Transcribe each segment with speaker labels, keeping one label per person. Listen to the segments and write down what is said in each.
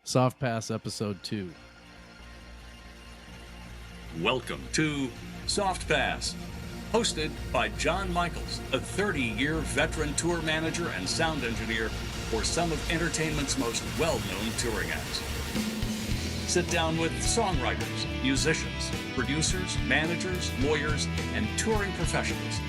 Speaker 1: Soft Pass Episode 2.
Speaker 2: Welcome to Soft Pass, hosted by John Michaels, a 30-year veteran tour manager and sound engineer for some of entertainment's most well-known touring acts. Sit down with songwriters, musicians, producers, managers, lawyers, and touring professionals.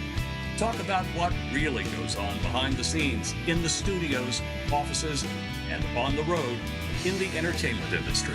Speaker 2: Talk about what really goes on behind the scenes, in the studios, offices, and on the road in the entertainment industry.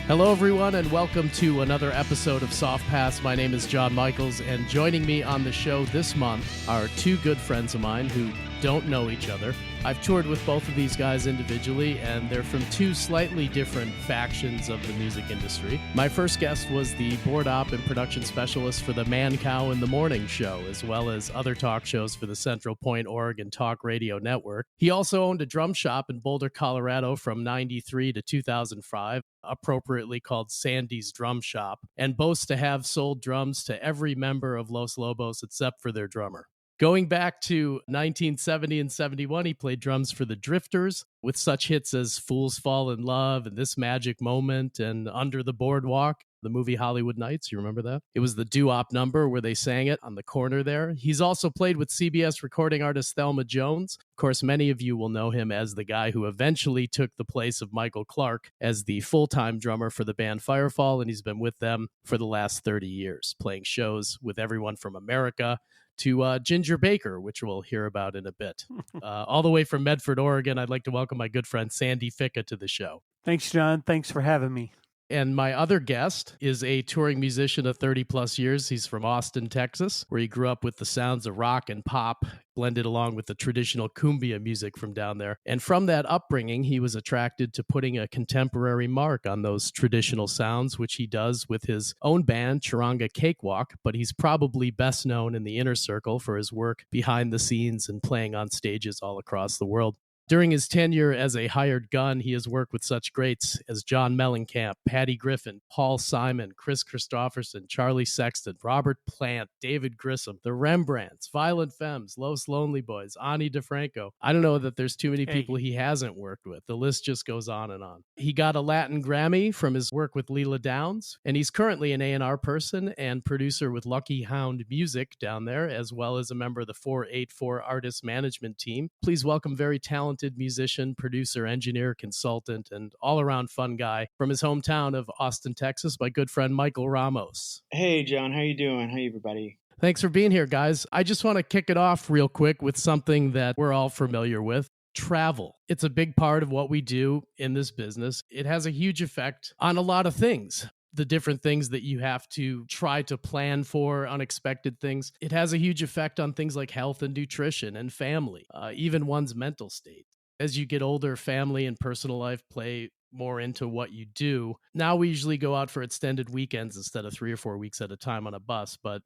Speaker 1: Hello, everyone, and welcome to another episode of Soft Pass. My name is John Michaels, and joining me on the show this month are two good friends of mine who don't know each other. I've toured with both of these guys individually, and they're from two slightly different factions of the music industry. My first guest was the board op and production specialist for the Man Cow in the Morning show, as well as other talk shows for the Central Point Oregon Talk Radio Network. He also owned a drum shop in Boulder, Colorado from 93 to 2005, appropriately called Sandy's Drum Shop, and boasts to have sold drums to every member of Los Lobos except for their drummer. Going back to 1970 and 71, he played drums for the Drifters with such hits as Fools Fall in Love and This Magic Moment and Under the Boardwalk, the movie Hollywood Nights. You remember that? It was the doo-wop number where they sang it on the corner there. He's also played with CBS recording artist Thelma Jones. Of course, many of you will know him as the guy who eventually took the place of Michael Clarke as the full-time drummer for the band Firefall, and he's been with them for the last 30 years, playing shows with everyone from America to Ginger Baker, which we'll hear about in a bit. All the way from Medford, Oregon, I'd like to welcome my good friend Sandy Ficca to the show.
Speaker 3: Thanks, John. Thanks for having me.
Speaker 1: And my other guest is a touring musician of 30 plus years. He's from Austin, Texas, where he grew up with the sounds of rock and pop, blended along with the traditional cumbia music from down there. And from that upbringing, he was attracted to putting a contemporary mark on those traditional sounds, which he does with his own band, Charanga Cakewalk. But he's probably best known in the inner circle for his work behind the scenes and playing on stages all across the world. During his tenure as a hired gun, he has worked with such greats as John Mellencamp, Patty Griffin, Paul Simon, Kris Kristofferson, Charlie Sexton, Robert Plant, David Grissom, the Rembrandts, Violent Femmes, Los Lonely Boys, Ani DiFranco. I don't know that there's too many people he hasn't worked with. The list just goes on and on. He got a Latin Grammy from his work with Leela Downs, and he's currently an A&R person and producer with Lucky Hound Music down there, as well as a member of the 484 Artist Management Team. Please welcome very talented musician, producer, engineer, consultant, and all-around fun guy from his hometown of Austin, Texas, my good friend Michael Ramos.
Speaker 4: Hey, John. How you doing? Hey, everybody.
Speaker 1: Thanks for being here, guys. I just want to kick it off real quick with something that we're all familiar with. Travel. It's a big part of what we do in this business. It has a huge effect on a lot of things. The different things that you have to try to plan for, unexpected things. It has a huge effect on things like health and nutrition and family, even one's mental state. As you get older, family and personal life play more into what you do. Now we usually go out for extended weekends instead of 3 or 4 weeks at a time on a bus, but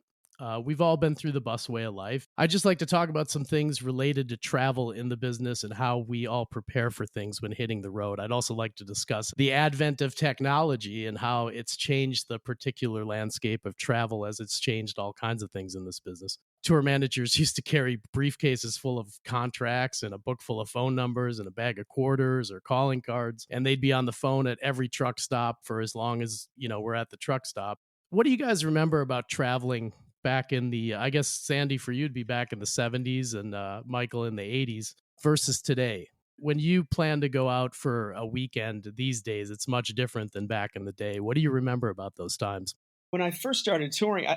Speaker 1: we've all been through the bus way of life. I'd just like to talk about some things related to travel in the business and how we all prepare for things when hitting the road. I'd also like to discuss the advent of technology and how it's changed the particular landscape of travel as it's changed all kinds of things in this business. Tour managers used to carry briefcases full of contracts and a book full of phone numbers and a bag of quarters or calling cards, and they'd be on the phone at every truck stop for as long as, we're at the truck stop. What do you guys remember about traveling back in the, I guess, Sandy, for you, it'd be back in the 70s and Michael in the 80s versus today? When you plan to go out for a weekend these days, it's much different than back in the day. What do you remember about those times?
Speaker 4: When I first started touring,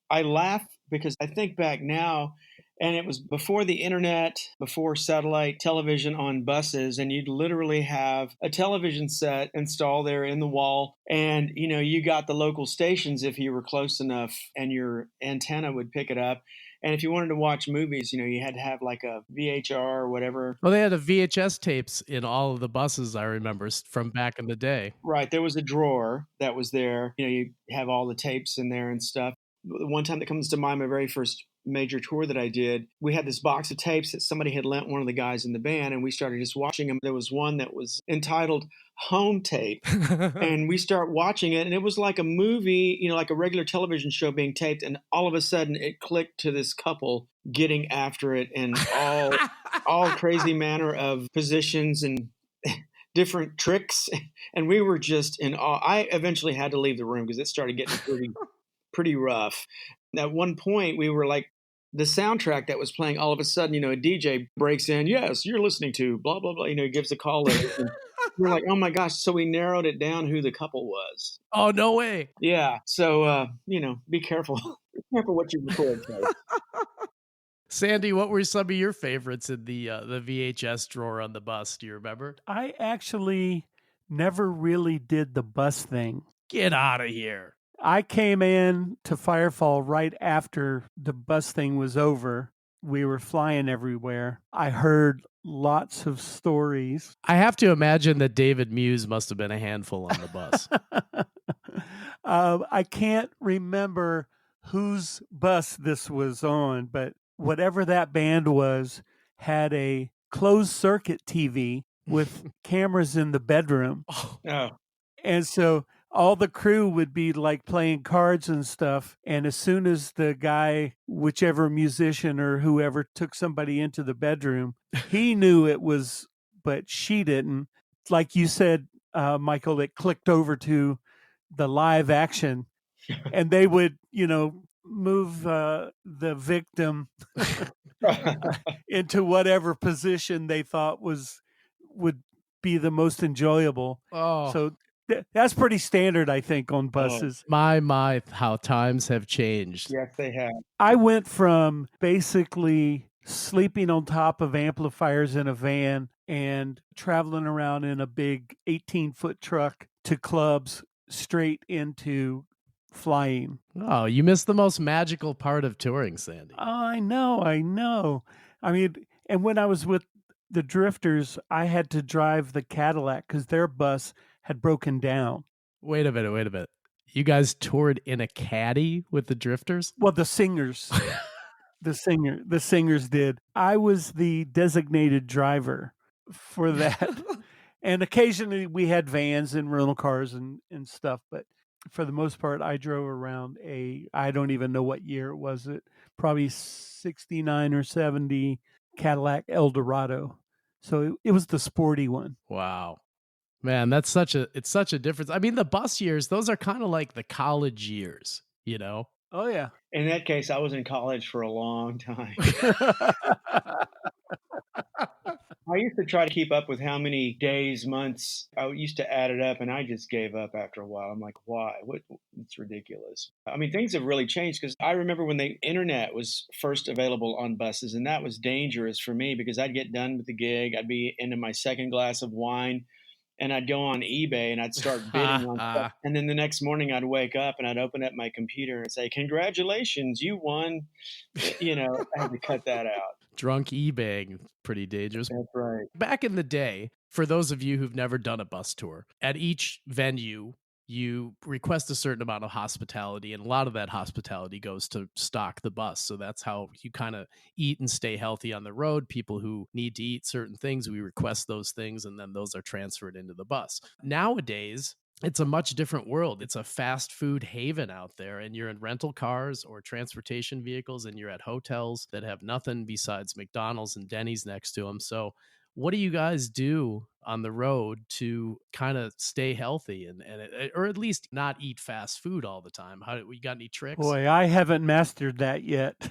Speaker 4: I laugh because I think back now, and it was before the internet, before satellite television on buses, and you'd literally have a television set installed there in the wall, and you got the local stations if you were close enough, and your antenna would pick it up. And if you wanted to watch movies, you had to have like a VHR or whatever.
Speaker 1: Well, they had a VHS tapes in all of the buses, I remember, from back in the day.
Speaker 4: Right. There was a drawer that was there. You have all the tapes in there and stuff. The one time that comes to mind, my very first major tour that I did, we had this box of tapes that somebody had lent one of the guys in the band, and we started just watching them. There was one that was entitled Home Tape, and we start watching it, and it was like a movie, like a regular television show being taped, and all of a sudden it clicked to this couple getting after it in all crazy manner of positions and different tricks. And we were just in awe. I eventually had to leave the room because it started getting pretty rough. At one point, we were like, the soundtrack that was playing, all of a sudden, a DJ breaks in. Yes, you're listening to blah, blah, blah. He gives a call. And we're like, oh my gosh. So we narrowed it down who the couple was.
Speaker 1: Oh, no way.
Speaker 4: Yeah. So, be careful. Be careful what you record, folks.
Speaker 1: Sandy, what were some of your favorites in the VHS drawer on the bus? Do you remember?
Speaker 3: I actually never really did the bus thing.
Speaker 1: Get out of here.
Speaker 3: I came in to Firefall right after the bus thing was over. We were flying everywhere. I heard lots of stories.
Speaker 1: I have to imagine that David Muse must have been a handful on the bus.
Speaker 3: I can't remember whose bus this was on, but whatever that band was had a closed circuit TV with cameras in the bedroom.
Speaker 4: Oh.
Speaker 3: And so all the crew would be like playing cards and stuff. And as soon as the guy, whichever musician or whoever took somebody into the bedroom, he knew it was, but she didn't. Like you said, Michael, it clicked over to the live action and they would, move the victim into whatever position they thought would be the most enjoyable.
Speaker 1: Oh.
Speaker 3: So that's pretty standard, I think, on buses.
Speaker 1: My, how times have changed.
Speaker 4: Yes, they have.
Speaker 3: I went from basically sleeping on top of amplifiers in a van and traveling around in a big 18-foot truck to clubs straight into flying.
Speaker 1: Oh, you missed the most magical part of touring, Sandy.
Speaker 3: I know. I mean, and when I was with the Drifters, I had to drive the Cadillac because their bus had broken down.
Speaker 1: Wait a minute. You guys toured in a caddy with the Drifters?
Speaker 3: Well, the singers. the singers did. I was the designated driver for that. And occasionally we had vans and rental cars and stuff, but for the most part, I drove around I don't even know what year it was. Probably 69 or 70 Cadillac Eldorado. So it was the sporty one.
Speaker 1: Wow. Man, it's such a difference. I mean, the bus years, those are kind of like the college years, Oh,
Speaker 3: yeah.
Speaker 4: In that case, I was in college for a long time. I used to try to keep up with how many days, months. I used to add it up, and I just gave up after a while. I'm like, why? It's ridiculous. I mean, things have really changed because I remember when the internet was first available on buses, and that was dangerous for me because I'd get done with the gig. I'd be into my second glass of wine, and I'd go on eBay, and I'd start bidding on stuff. And then the next morning, I'd wake up, and I'd open up my computer and say, congratulations, you won. I had to cut that out.
Speaker 1: Drunk eBaying, pretty dangerous.
Speaker 4: That's right.
Speaker 1: Back in the day, for those of you who've never done a bus tour, at each venue, you request a certain amount of hospitality, and a lot of that hospitality goes to stock the bus. So that's how you kind of eat and stay healthy on the road. People who need to eat certain things, we request those things, and then those are transferred into the bus. Nowadays, it's a much different world. It's a fast food haven out there, and you're in rental cars or transportation vehicles, and you're at hotels that have nothing besides McDonald's and Denny's next to them. So what do you guys do on the road to kind of stay healthy and or at least not eat fast food all the time? You got any tricks?
Speaker 3: Boy, I haven't mastered that yet.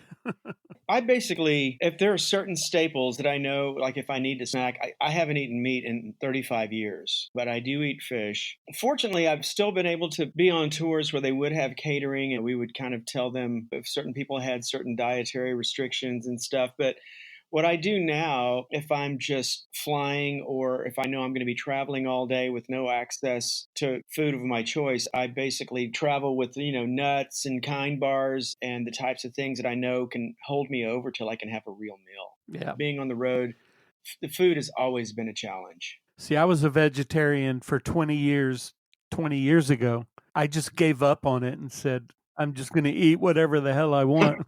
Speaker 4: I basically, if there are certain staples that I know, like if I need to snack, I haven't eaten meat in 35 years, but I do eat fish. Fortunately, I've still been able to be on tours where they would have catering, and we would kind of tell them if certain people had certain dietary restrictions and stuff. But what I do now, if I'm just flying or if I know I'm going to be traveling all day with no access to food of my choice, I basically travel with, nuts and kind bars and the types of things that I know can hold me over till I can have a real meal.
Speaker 3: Yeah.
Speaker 4: Being on the road, the food has always been a challenge.
Speaker 3: See, I was a vegetarian for 20 years ago. I just gave up on it and said, I'm just going to eat whatever the hell I want.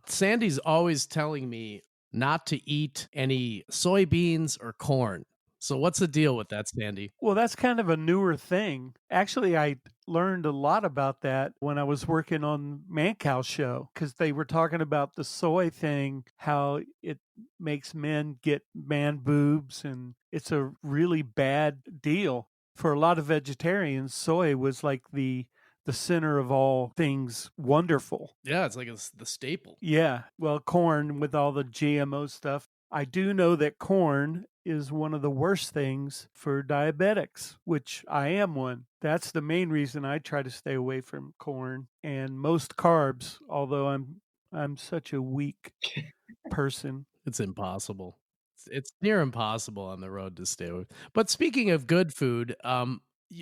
Speaker 1: Sandy's always telling me not to eat any soybeans or corn. So what's the deal with that, Sandy?
Speaker 3: Well, that's kind of a newer thing. Actually, I learned a lot about that when I was working on Mancow's show, because they were talking about the soy thing, how it makes men get man boobs, and it's a really bad deal. For a lot of vegetarians, soy was like the center of all things wonderful.
Speaker 1: Yeah, it's like the staple.
Speaker 3: Yeah, well, corn with all the GMO stuff. I do know that corn is one of the worst things for diabetics, which I am one. That's the main reason I try to stay away from corn and most carbs, although I'm such a weak person.
Speaker 1: It's impossible. It's near impossible on the road to stay with. But speaking of good food,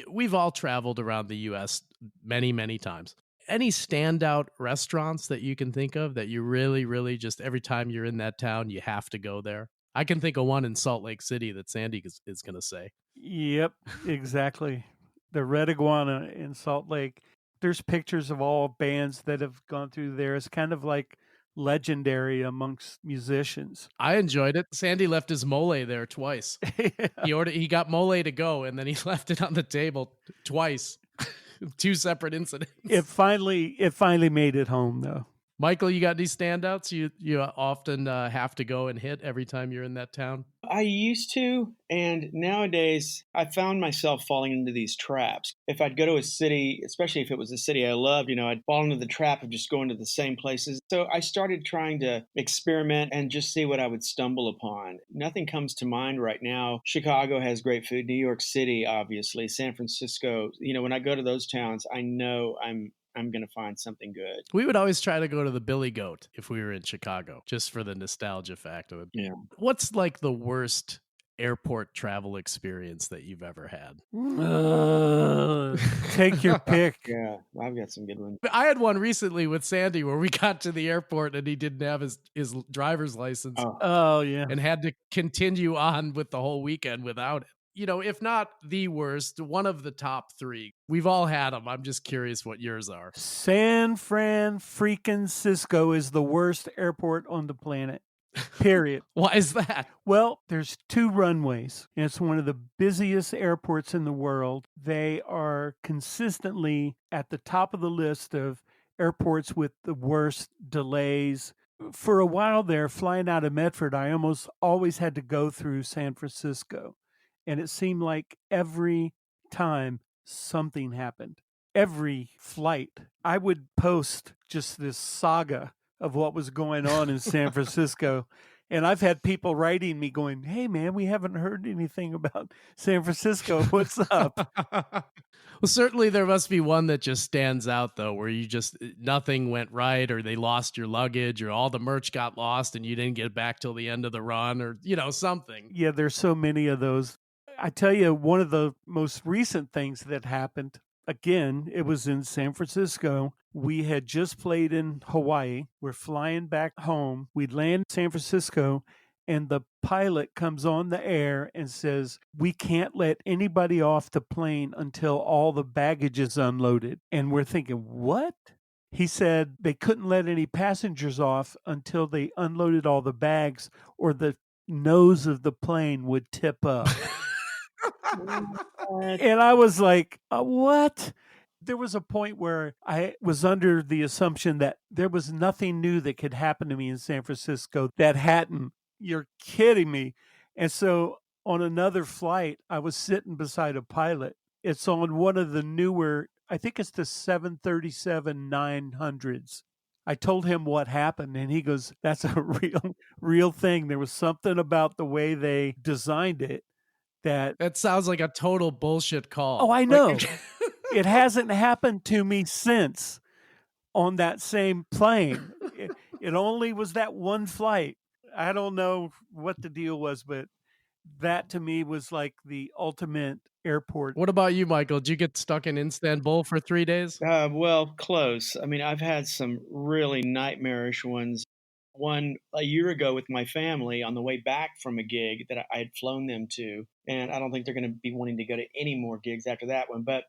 Speaker 1: we've all traveled around the U.S. many, many times. Any standout restaurants that you can think of that you really, really just every time you're in that town, you have to go there? I can think of one in Salt Lake City that Sandy is going to say.
Speaker 3: Yep, exactly. The Red Iguana in Salt Lake. There's pictures of all bands that have gone through there. It's kind of like legendary amongst musicians.
Speaker 1: I enjoyed it. Sandy left his mole there twice.
Speaker 3: Yeah.
Speaker 1: He got mole to go, and then he left it on the table twice. Two separate incidents.
Speaker 3: It finally made it home, though.
Speaker 1: Michael, you got any standouts you often have to go and hit every time you're in that town?
Speaker 4: I used to, and nowadays I found myself falling into these traps. If I'd go to a city, especially if it was a city I loved, I'd fall into the trap of just going to the same places. So I started trying to experiment and just see what I would stumble upon. Nothing comes to mind right now. Chicago has great food. New York City, obviously. San Francisco. When I go to those towns, I know I'm going to find something good.
Speaker 1: We would always try to go to the Billy Goat if we were in Chicago, just for the nostalgia factor.
Speaker 4: Yeah.
Speaker 1: What's like the worst airport travel experience that you've ever had?
Speaker 3: Take your pick.
Speaker 4: Yeah, I've got some good ones.
Speaker 1: I had one recently with Sandy where we got to the airport and he didn't have his driver's license.
Speaker 3: Oh, yeah.
Speaker 1: And had to continue on with the whole weekend without it. If not the worst, one of the top three. We've all had them. I'm just curious what yours are.
Speaker 3: San Francisco is the worst airport on the planet. Period.
Speaker 1: Why is that?
Speaker 3: Well, there's 2 runways, and it's one of the busiest airports in the world. They are consistently at the top of the list of airports with the worst delays. For a while there, flying out of Medford, I almost always had to go through San Francisco. And it seemed like every time something happened, every flight, I would post just this saga of what was going on in San Francisco. And I've had people writing me going, "Hey, man, we haven't heard anything about San Francisco. What's up?"
Speaker 1: Well, certainly there must be one that just stands out, though, where nothing went right, or they lost your luggage, or all the merch got lost and you didn't get it back till the end of the run, or, something.
Speaker 3: Yeah, there's so many of those. I tell you, one of the most recent things that happened, again, it was in San Francisco. We had just played in Hawaii. We're flying back home. We land in San Francisco, and the pilot comes on the air and says, "We can't let anybody off the plane until all the baggage is unloaded." And we're thinking, what? He said they couldn't let any passengers off until they unloaded all the bags, or the nose of the plane would tip up. And I was like, what? There was a point where I was under the assumption that there was nothing new that could happen to me in San Francisco that hadn't. You're kidding me. And so on another flight, I was sitting beside a pilot. It's on one of the newer, I think it's the 737-900s. I told him what happened, and he goes, "That's a real thing. There was something about the way they designed it that
Speaker 1: sounds like a total bullshit call."
Speaker 3: Oh, I know. It hasn't happened to me since on that same plane. It only was that one flight. I don't know what the deal was, but that to me was like the ultimate airport.
Speaker 1: What about you, Michael? Did you get stuck in Istanbul for 3 days?
Speaker 4: Well, close. I mean, I've had some really nightmarish ones. One a year ago with my family on the way back from a gig that I had flown them to. And I don't think they're going to be wanting to go to any more gigs after that one. But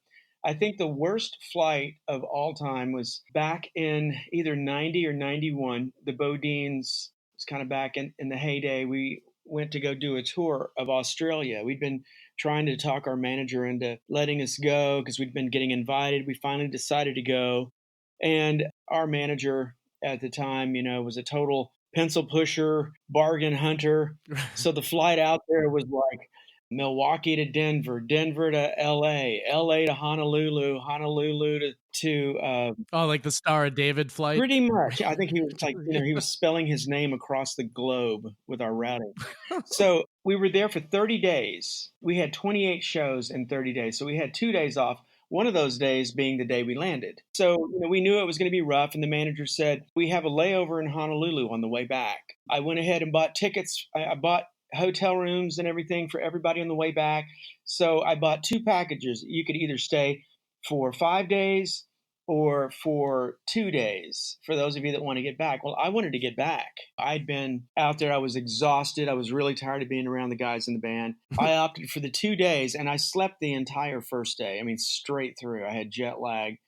Speaker 4: I think the worst flight of all time was back in either 90 or 91. The BoDeans was kind of back in the heyday. We went to go do a tour of Australia. We'd been trying to talk our manager into letting us go because we'd been getting invited. We finally decided to go. And our manager at the time, was a total pencil pusher, bargain hunter. So the flight out there was like Milwaukee to Denver, Denver to LA, LA to Honolulu, Honolulu to
Speaker 1: like the Star of David flight.
Speaker 4: pretty much. I think he was like, he was spelling his name across the globe with our routing. So we were there for 30 days. We had 28 shows in 30 days. So we had 2 days off. One of those days being the day we landed. So, we knew it was going to be rough. And the manager said, we have a layover in Honolulu on the way back. I went ahead and bought tickets. I bought hotel rooms and everything for everybody on the way back. So I bought 2 packages. You could either stay for 5 days or for 2 days, for those of you that want to get back. Well, I wanted to get back. I'd been out there. I was exhausted. I was really tired of being around the guys in the band. I opted for the 2 days, and I slept the entire first day. I mean, straight through. I had jet lag.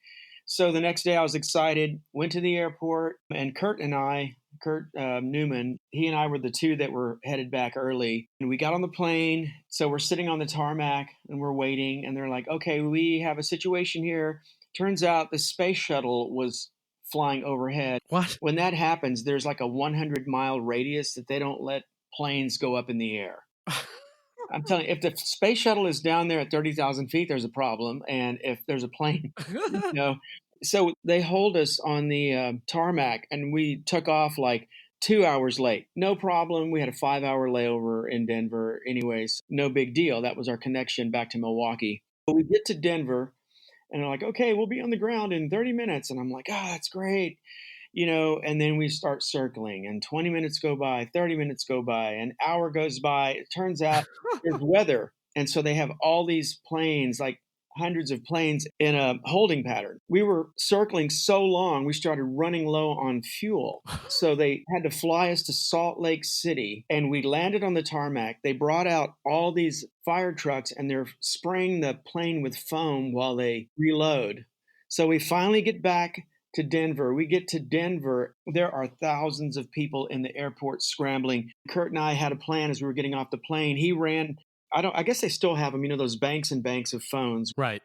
Speaker 4: So the next day I was excited, went to the airport, and Kurt Newman, he and I were the 2 that were headed back early. And we got on the plane. So we're sitting on the tarmac, and we're waiting. And they're like, okay, we have a situation here. Turns out the space shuttle was flying overhead.
Speaker 1: What?
Speaker 4: When that happens, there's like a 100-mile radius that they don't let planes go up in the air. I'm telling you, if the space shuttle is down there at 30,000 feet, there's a problem. And if there's a plane, So they hold us on the tarmac, and we took off like 2 hours late. No problem. We had a 5-hour layover in Denver anyways. No big deal. That was our connection back to Milwaukee. But we get to Denver, and they're like, okay, we'll be on the ground in 30 minutes. And I'm like, that's great. And then we start circling, and 20 minutes go by, 30 minutes go by, an hour goes by. It turns out there's weather. And so they have all these planes, like hundreds of planes in a holding pattern. We were circling so long, we started running low on fuel. So they had to fly us to Salt Lake City, and we landed on the tarmac. They brought out all these fire trucks, and they're spraying the plane with foam while they reload. So we finally get back to Denver. We get to Denver. There are thousands of people in the airport scrambling. Kurt and I had a plan as we were getting off the plane. He ran, I guess they still have them, those banks and banks of phones,
Speaker 1: right?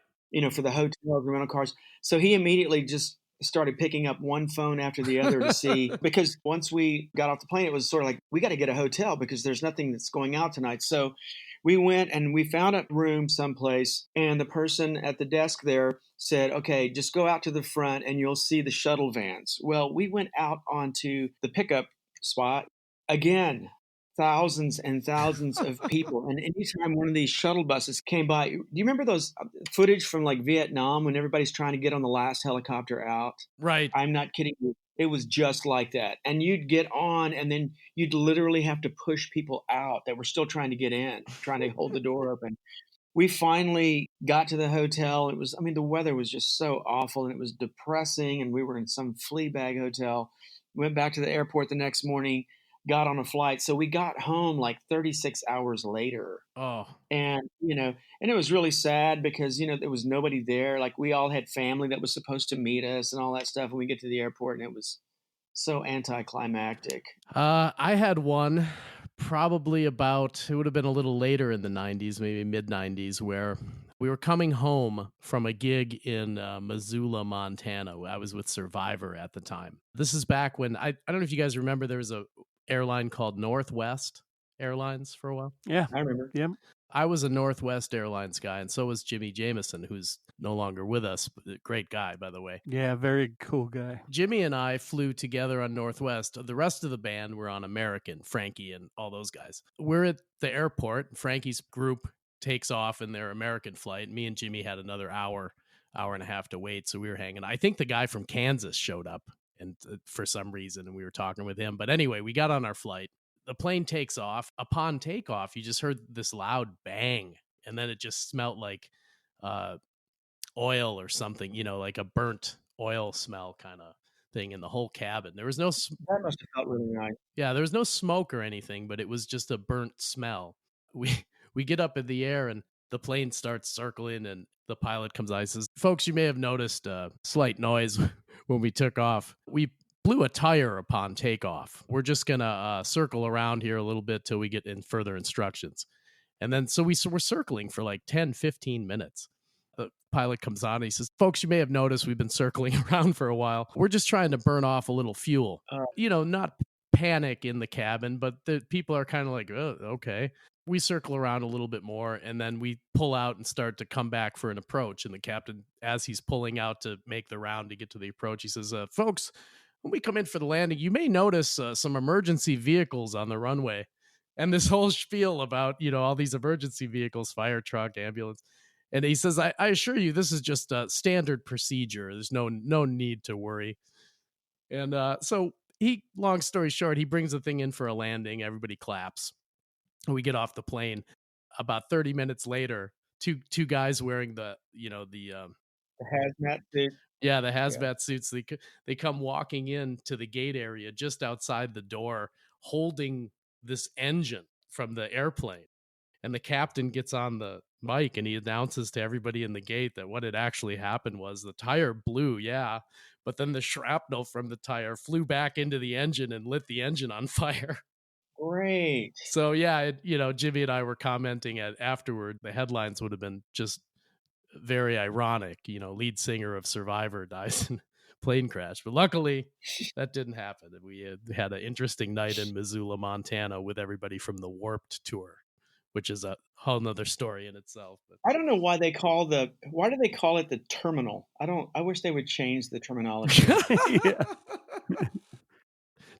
Speaker 4: For the hotels and rental cars. So he immediately just started picking up one phone after the other to see, because once we got off the plane, it was sort of like, we got to get a hotel because there's nothing that's going out tonight. So we went and we found a room someplace, and the person at the desk there said, okay, just go out to the front and you'll see the shuttle vans. Well, we went out onto the pickup spot. Again, thousands and thousands of people. And anytime one of these shuttle buses came by, do you remember those footage from like Vietnam when everybody's trying to get on the last helicopter out?
Speaker 1: Right.
Speaker 4: I'm not kidding you. It was just like that. And you'd get on, and then you'd literally have to push people out that were still trying to get in, trying to hold the door open. We finally got to the hotel. The weather was just so awful, and it was depressing, and we were in some flea bag hotel. Went back to the airport the next morning, got on a flight. So we got home like 36 hours later.
Speaker 1: Oh.
Speaker 4: And, and it was really sad because, there was nobody there. Like, we all had family that was supposed to meet us and all that stuff. And we get to the airport, and it was so anticlimactic.
Speaker 1: I had one probably it would have been a little later in the 90s, maybe mid 90s, where we were coming home from a gig in Missoula, Montana. I was with Survivor at the time. This is back when, I don't know if you guys remember, there was a airline called Northwest Airlines for a while.
Speaker 3: Yeah,
Speaker 4: I remember.
Speaker 3: Yep.
Speaker 1: I was a Northwest Airlines guy, and so was Jimmy Jameson, who's no longer with us. Great guy, by the way.
Speaker 3: Yeah, very cool guy.
Speaker 1: Jimmy and I flew together on Northwest. The rest of the band were on American, Frankie and all those guys. We're at the airport. Frankie's group takes off in their American flight. Me and Jimmy had another hour and a half to wait, so we were hanging. I think the guy from Kansas showed up, and for some reason, and we were talking with him. But anyway, we got on our flight. The plane takes off. Upon takeoff, you just heard this loud bang, and then it just smelled like oil or something, like a burnt oil smell kind of thing in the whole cabin. There was no...
Speaker 4: That must have felt really nice.
Speaker 1: Yeah, there was no smoke or anything, but it was just a burnt smell. We get up in the air, and the plane starts circling, and the pilot comes out and says, folks, you may have noticed a slight noise when we took off. We blew a tire upon takeoff. We're just going to circle around here a little bit till we get in further instructions. And then so we're circling for like 10, 15 minutes. The pilot comes on and he says, folks, you may have noticed we've been circling around for a while. We're just trying to burn off a little fuel. Not panic in the cabin, but the people are kind of like, oh, okay. We circle around a little bit more, and then we pull out and start to come back for an approach. And the captain, as he's pulling out to make the round to get to the approach, he says, folks, when we come in for the landing, you may notice some emergency vehicles on the runway. And this whole spiel about, all these emergency vehicles, fire truck, ambulance. And he says, I assure you, this is just a standard procedure. There's no need to worry. And so long story short, he brings the thing in for a landing. Everybody claps. We get off the plane. About 30 minutes later, two guys wearing the
Speaker 4: hazmat suit.
Speaker 1: Yeah, the hazmat suits. They come walking in to the gate area just outside the door, holding this engine from the airplane. And the captain gets on the mic and he announces to everybody in the gate that what had actually happened was the tire blew, but then the shrapnel from the tire flew back into the engine and lit the engine on fire.
Speaker 4: Great.
Speaker 1: So Jimmy and I were commenting afterward, the headlines would have been just very ironic. Lead singer of Survivor dies in plane crash. But luckily, that didn't happen. And we had an interesting night in Missoula, Montana with everybody from the Warped Tour, which is a whole nother story in itself. But
Speaker 4: I don't know why do they call it the terminal? I wish they would change the terminology.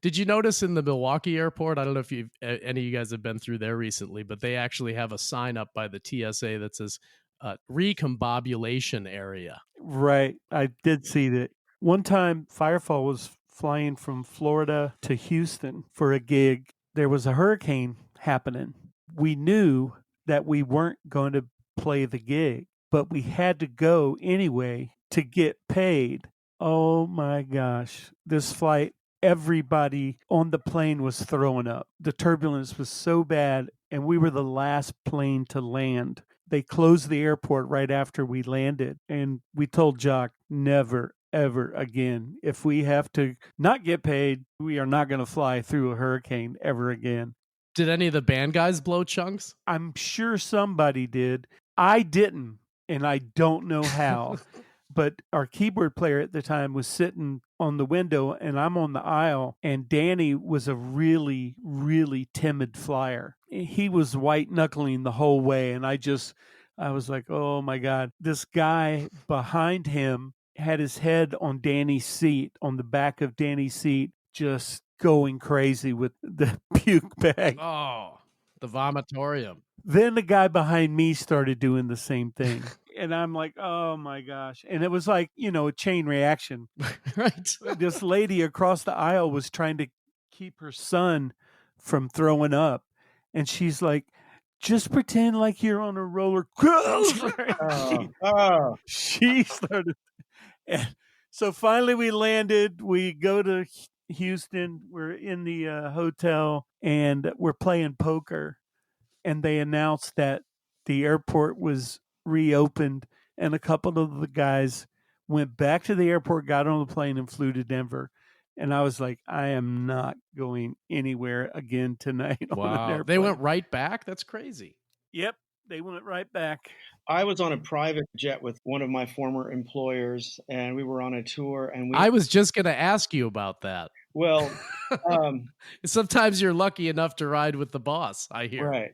Speaker 1: Did you notice in the Milwaukee airport? I don't know if any of you guys have been through there recently, but they actually have a sign up by the TSA that says recombobulation area.
Speaker 3: Right. I did see that. One time, Firefall was flying from Florida to Houston for a gig. There was a hurricane happening. We knew that we weren't going to play the gig, but we had to go anyway to get paid. Oh my gosh. This flight, everybody on the plane was throwing up. The turbulence was so bad, and we were the last plane to land. They closed the airport right after we landed, and we told Jock, never, ever again. If we have to not get paid, we are not going to fly through a hurricane ever again.
Speaker 1: Did any of the band guys blow chunks?
Speaker 3: I'm sure somebody did. I didn't, and I don't know how. But our keyboard player at the time was sitting on the window, and I'm on the aisle, and Danny was a really, really timid flyer. He was white-knuckling the whole way, and I was like, oh, my God. This guy behind him had his head on Danny's seat, on the back of Danny's seat, just going crazy with the puke bag.
Speaker 1: Oh, the vomitorium.
Speaker 3: Then the guy behind me started doing the same thing. And I'm like, oh my gosh. And it was like, a chain reaction.
Speaker 1: Right.
Speaker 3: This lady across the aisle was trying to keep her son from throwing up. And she's like, just pretend like you're on a roller coaster. She started. And so finally we landed. We go to Houston. We're in the hotel and we're playing poker. And they announced that the airport was reopened, and a couple of the guys went back to the airport, got on the plane, and flew to Denver. And I was like, I am not going anywhere again tonight.
Speaker 1: Wow. They went right back? That's crazy.
Speaker 3: Yep. They went right back.
Speaker 4: I was on a private jet with one of my former employers, and we were on a tour. And
Speaker 1: I was just going to ask you about that.
Speaker 4: Well,
Speaker 1: sometimes you're lucky enough to ride with the boss, I hear.
Speaker 4: Right.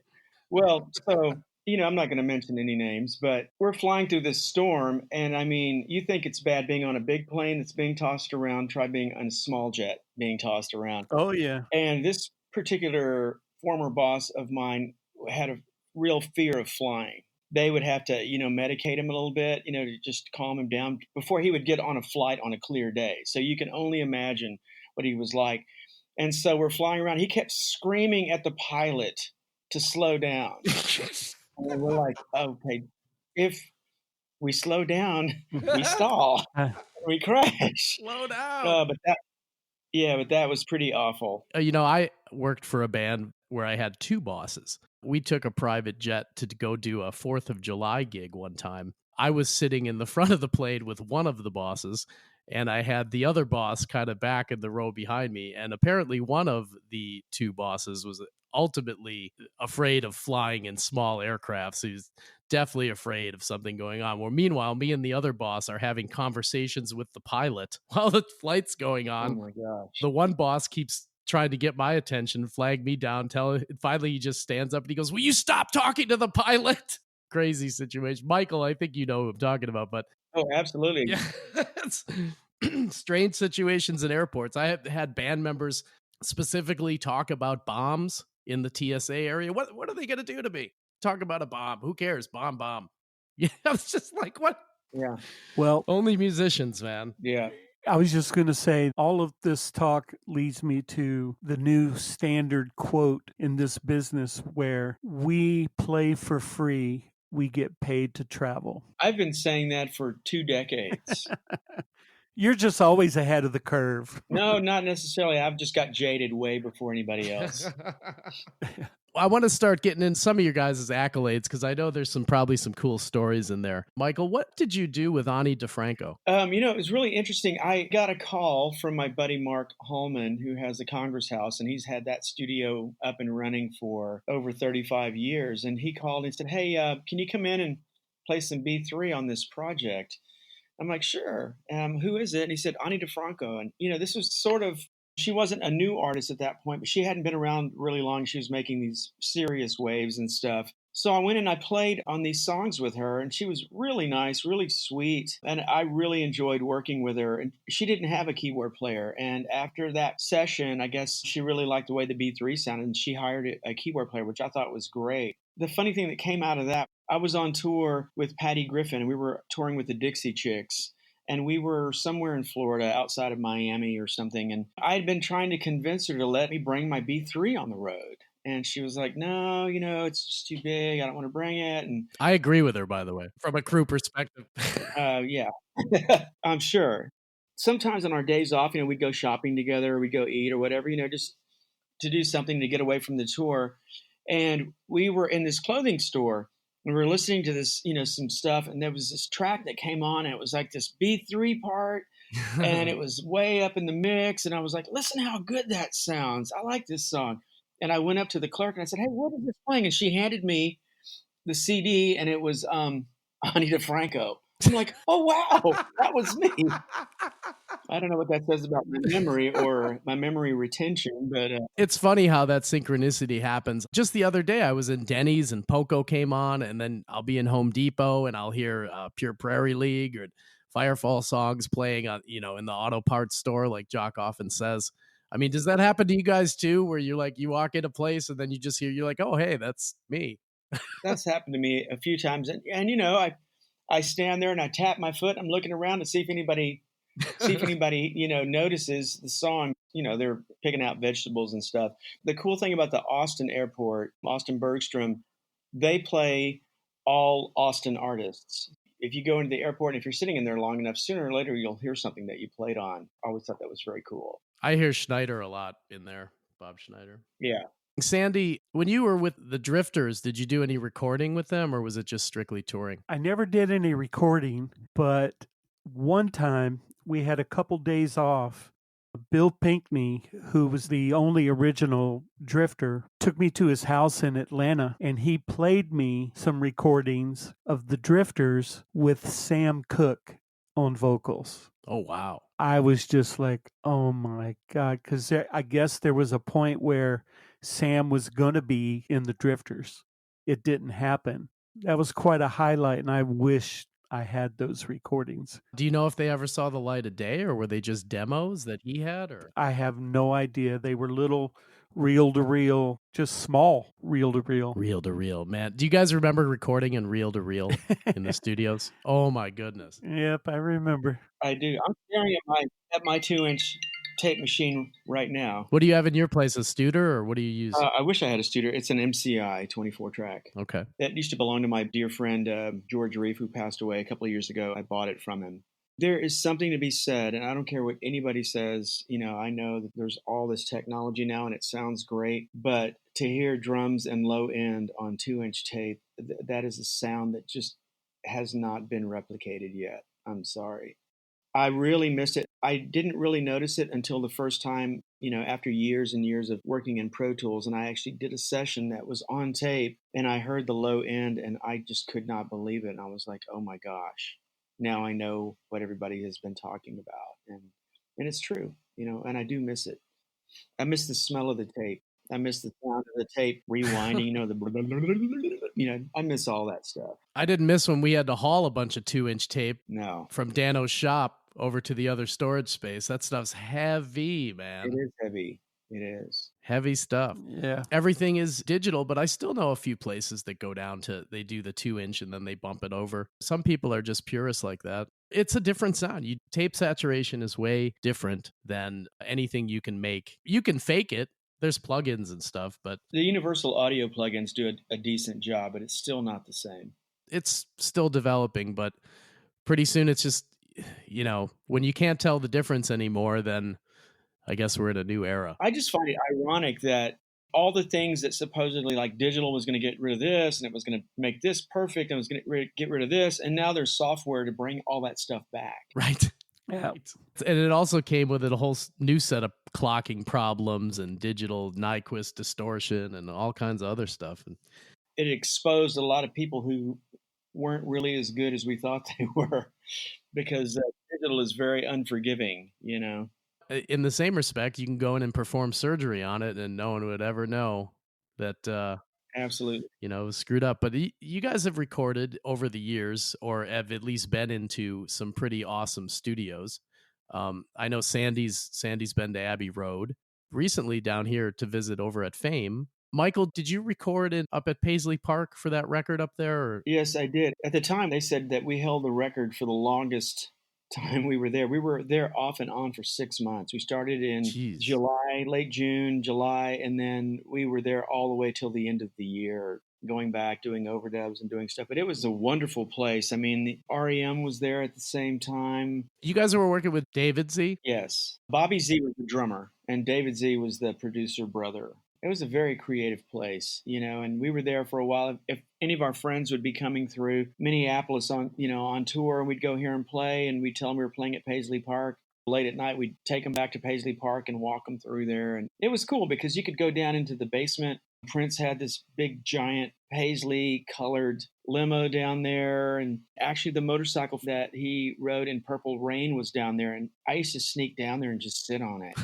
Speaker 4: Well, so, I'm not going to mention any names, but we're flying through this storm. And I mean, you think it's bad being on a big plane that's being tossed around. Try being on a small jet being tossed around.
Speaker 3: Oh, yeah.
Speaker 4: And this particular former boss of mine had a real fear of flying. They would have to, medicate him a little bit, to just calm him down before he would get on a flight on a clear day. So you can only imagine what he was like. And so we're flying around. He kept screaming at the pilot to slow down. And we're like, okay, if we slow down, we stall, we crash.
Speaker 1: Slow down.
Speaker 4: But that was pretty awful.
Speaker 1: I worked for a band where I had two bosses. We took a private jet to go do a 4th of July gig one time. I was sitting in the front of the plane with one of the bosses, and I had the other boss kind of back in the row behind me. And apparently one of the two bosses was ultimately afraid of flying in small aircraft. So he's definitely afraid of something going on. Well, meanwhile, me and the other boss are having conversations with the pilot while the flight's going on.
Speaker 4: Oh my gosh.
Speaker 1: The one boss keeps trying to get my attention, flag me down, finally he just stands up and he goes, "Will you stop talking to the pilot?" Crazy situation. Michael, I think you know who I'm talking about, but
Speaker 4: Oh, absolutely.
Speaker 1: yeah, it's strange situations in airports. I have had band members specifically talk about bombs in the TSA area. What are they going to do to me? Talk about a bomb. Who cares? Bomb. Yeah, it's just like, what?
Speaker 4: Yeah.
Speaker 3: Well,
Speaker 1: Only musicians, man.
Speaker 4: Yeah.
Speaker 3: I was just going to say, all of this talk leads me to the new standard quote in this business where we play for free, we get paid to travel.
Speaker 4: I've been saying that for 2 decades.
Speaker 3: You're just always ahead of the curve.
Speaker 4: No, not necessarily. I've just got jaded way before anybody else.
Speaker 1: I want to start getting in some of your guys' accolades because I know there's probably some cool stories in there. Michael, what did you do with Ani DiFranco?
Speaker 4: It was really interesting. I got a call from my buddy Mark Holman, who has the Congress House, and he's had that studio up and running for over 35 years. And he called and said, "Hey, can you come in and play some B3 on this project?" I'm like, "Sure." Who is it? And he said, "Ani DiFranco." And, this was sort of, she wasn't a new artist at that point, but she hadn't been around really long. She was making these serious waves and stuff. So I went and I played on these songs with her, and she was really nice, really sweet. And I really enjoyed working with her. And she didn't have a keyboard player. And after that session, I guess she really liked the way the B3 sounded, and she hired a keyboard player, which I thought was great. The funny thing that came out of that, I was on tour with Patty Griffin, and we were touring with the Dixie Chicks. And we were somewhere in Florida outside of Miami or something. And I had been trying to convince her to let me bring my B3 on the road. And she was like, "No, it's just too big. I don't want to bring it." And
Speaker 1: I agree with her, by the way, from a crew perspective.
Speaker 4: yeah, I'm sure. Sometimes on our days off, we'd go shopping together, we'd go eat or whatever, just to do something to get away from the tour. And we were in this clothing store. We were listening to this, some stuff, and there was this track that came on, and it was like this B3 part, and it was way up in the mix, and I was like, "Listen how good that sounds. I like this song." And I went up to the clerk, and I said, "Hey, what is this playing?" And she handed me the CD, and it was Ani DiFranco. I'm like, "Oh, wow, that was me." I don't know what that says about my memory or my memory retention, but
Speaker 1: it's funny how that synchronicity happens. Just the other day, I was in Denny's and Poco came on, and then I'll be in Home Depot and I'll hear Pure Prairie League or Firefall songs playing on, in the auto parts store, like Jaco often says. I mean, does that happen to you guys too, where you're like, you walk in a place and then you just hear, you're like, "Oh, hey, that's me."
Speaker 4: That's happened to me a few times, and I stand there and I tap my foot. I'm looking around to see if anybody notices the song. They're picking out vegetables and stuff. The cool thing about the Austin airport, Austin Bergstrom, they play all Austin artists. If you go into the airport and if you're sitting in there long enough, sooner or later you'll hear something that you played on. I always thought that was very cool.
Speaker 1: I hear Schneider a lot in there, Bob Schneider.
Speaker 4: Yeah.
Speaker 1: Sandy, when you were with the Drifters, did you do any recording with them, or was it just strictly touring?
Speaker 3: I never did any recording, but one time we had a couple days off. Bill Pinkney, who was the only original Drifter, took me to his house in Atlanta, and he played me some recordings of the Drifters with Sam Cooke on vocals.
Speaker 1: Oh, wow.
Speaker 3: I was just like, oh my God, because I guess there was a point where Sam was going to be in the Drifters. It didn't happen. That was quite a highlight, and I wish I had those recordings.
Speaker 1: Do you know if they ever saw the light of day, or were they just demos that he had? Or
Speaker 3: I have no idea. They were little reel-to-reel, just small reel-to-reel.
Speaker 1: Reel-to-reel, man. Do you guys remember recording in reel-to-reel in the studios? Oh, my goodness.
Speaker 3: Yep, I remember.
Speaker 4: I do. I'm staring at my 2-inch tape machine right now.
Speaker 1: What do you have in your place, a Studer, or what do you use?
Speaker 4: I wish I had a Studer. It's an MCI 24-track.
Speaker 1: Okay.
Speaker 4: That used to belong to my dear friend George Reef, who passed away a couple of years ago. I bought it from him. There is something to be said, and I don't care what anybody says. I know that there's all this technology now, and it sounds great, but to hear drums and low end on 2-inch tape, that is a sound that just has not been replicated yet. I'm sorry. I really missed it. I didn't really notice it until the first time, after years and years of working in Pro Tools. And I actually did a session that was on tape and I heard the low end and I just could not believe it. And I was like, oh my gosh, now I know what everybody has been talking about. And it's true, and I do miss it. I miss the smell of the tape. I miss the sound of the tape rewinding, I miss all that stuff.
Speaker 1: I didn't miss when we had to haul a bunch of 2-inch tape
Speaker 4: No.
Speaker 1: from Dano's shop over to the other storage space. That stuff's heavy, man.
Speaker 4: It is heavy. It is.
Speaker 1: Heavy stuff.
Speaker 3: Yeah.
Speaker 1: Everything is digital, but I still know a few places that go down to, they do the 2-inch and then they bump it over. Some people are just purists like that. It's a different sound. Tape saturation is way different than anything you can make. You can fake it. There's plugins and stuff, but
Speaker 4: the Universal Audio plugins do a decent job, but it's still not the same.
Speaker 1: It's still developing, but pretty soon it's just, when you can't tell the difference anymore, then I guess we're in a new era.
Speaker 4: I just find it ironic that all the things that supposedly like digital was going to get rid of this and it was going to make this perfect and was going to get rid of this, and now there's software to bring all that stuff back.
Speaker 1: Right.
Speaker 3: Yeah.
Speaker 1: And it also came with a whole new set of clocking problems and digital Nyquist distortion and all kinds of other stuff. And
Speaker 4: it exposed a lot of people who weren't really as good as we thought they were, because digital is very unforgiving,
Speaker 1: In the same respect, you can go in and perform surgery on it and no one would ever know that
Speaker 4: absolutely,
Speaker 1: it was screwed up. But you guys have recorded over the years, or have at least been into some pretty awesome studios. I know Sandy's been to Abbey Road recently down here to visit over at Fame. Michael, did you record up at Paisley Park for that record up there? Or?
Speaker 4: Yes, I did. At the time, they said that we held the record for the longest time we were there. We were there off and on for 6 months. We started in July, late June, July, and then we were there all the way till the end of the year, going back, doing overdubs and doing stuff. But it was a wonderful place. I mean, the REM was there at the same time.
Speaker 1: You guys were working with David Z?
Speaker 4: Yes. Bobby Z was the drummer, and David Z was the producer brother. It was a very creative place, and we were there for a while. If any of our friends would be coming through Minneapolis on tour, and we'd go here and play, and we'd tell them we were playing at Paisley Park. Late at night, we'd take them back to Paisley Park and walk them through there. And it was cool because you could go down into the basement. Prince had this big, giant Paisley colored limo down there. And actually the motorcycle that he rode in Purple Rain was down there. And I used to sneak down there and just sit on it.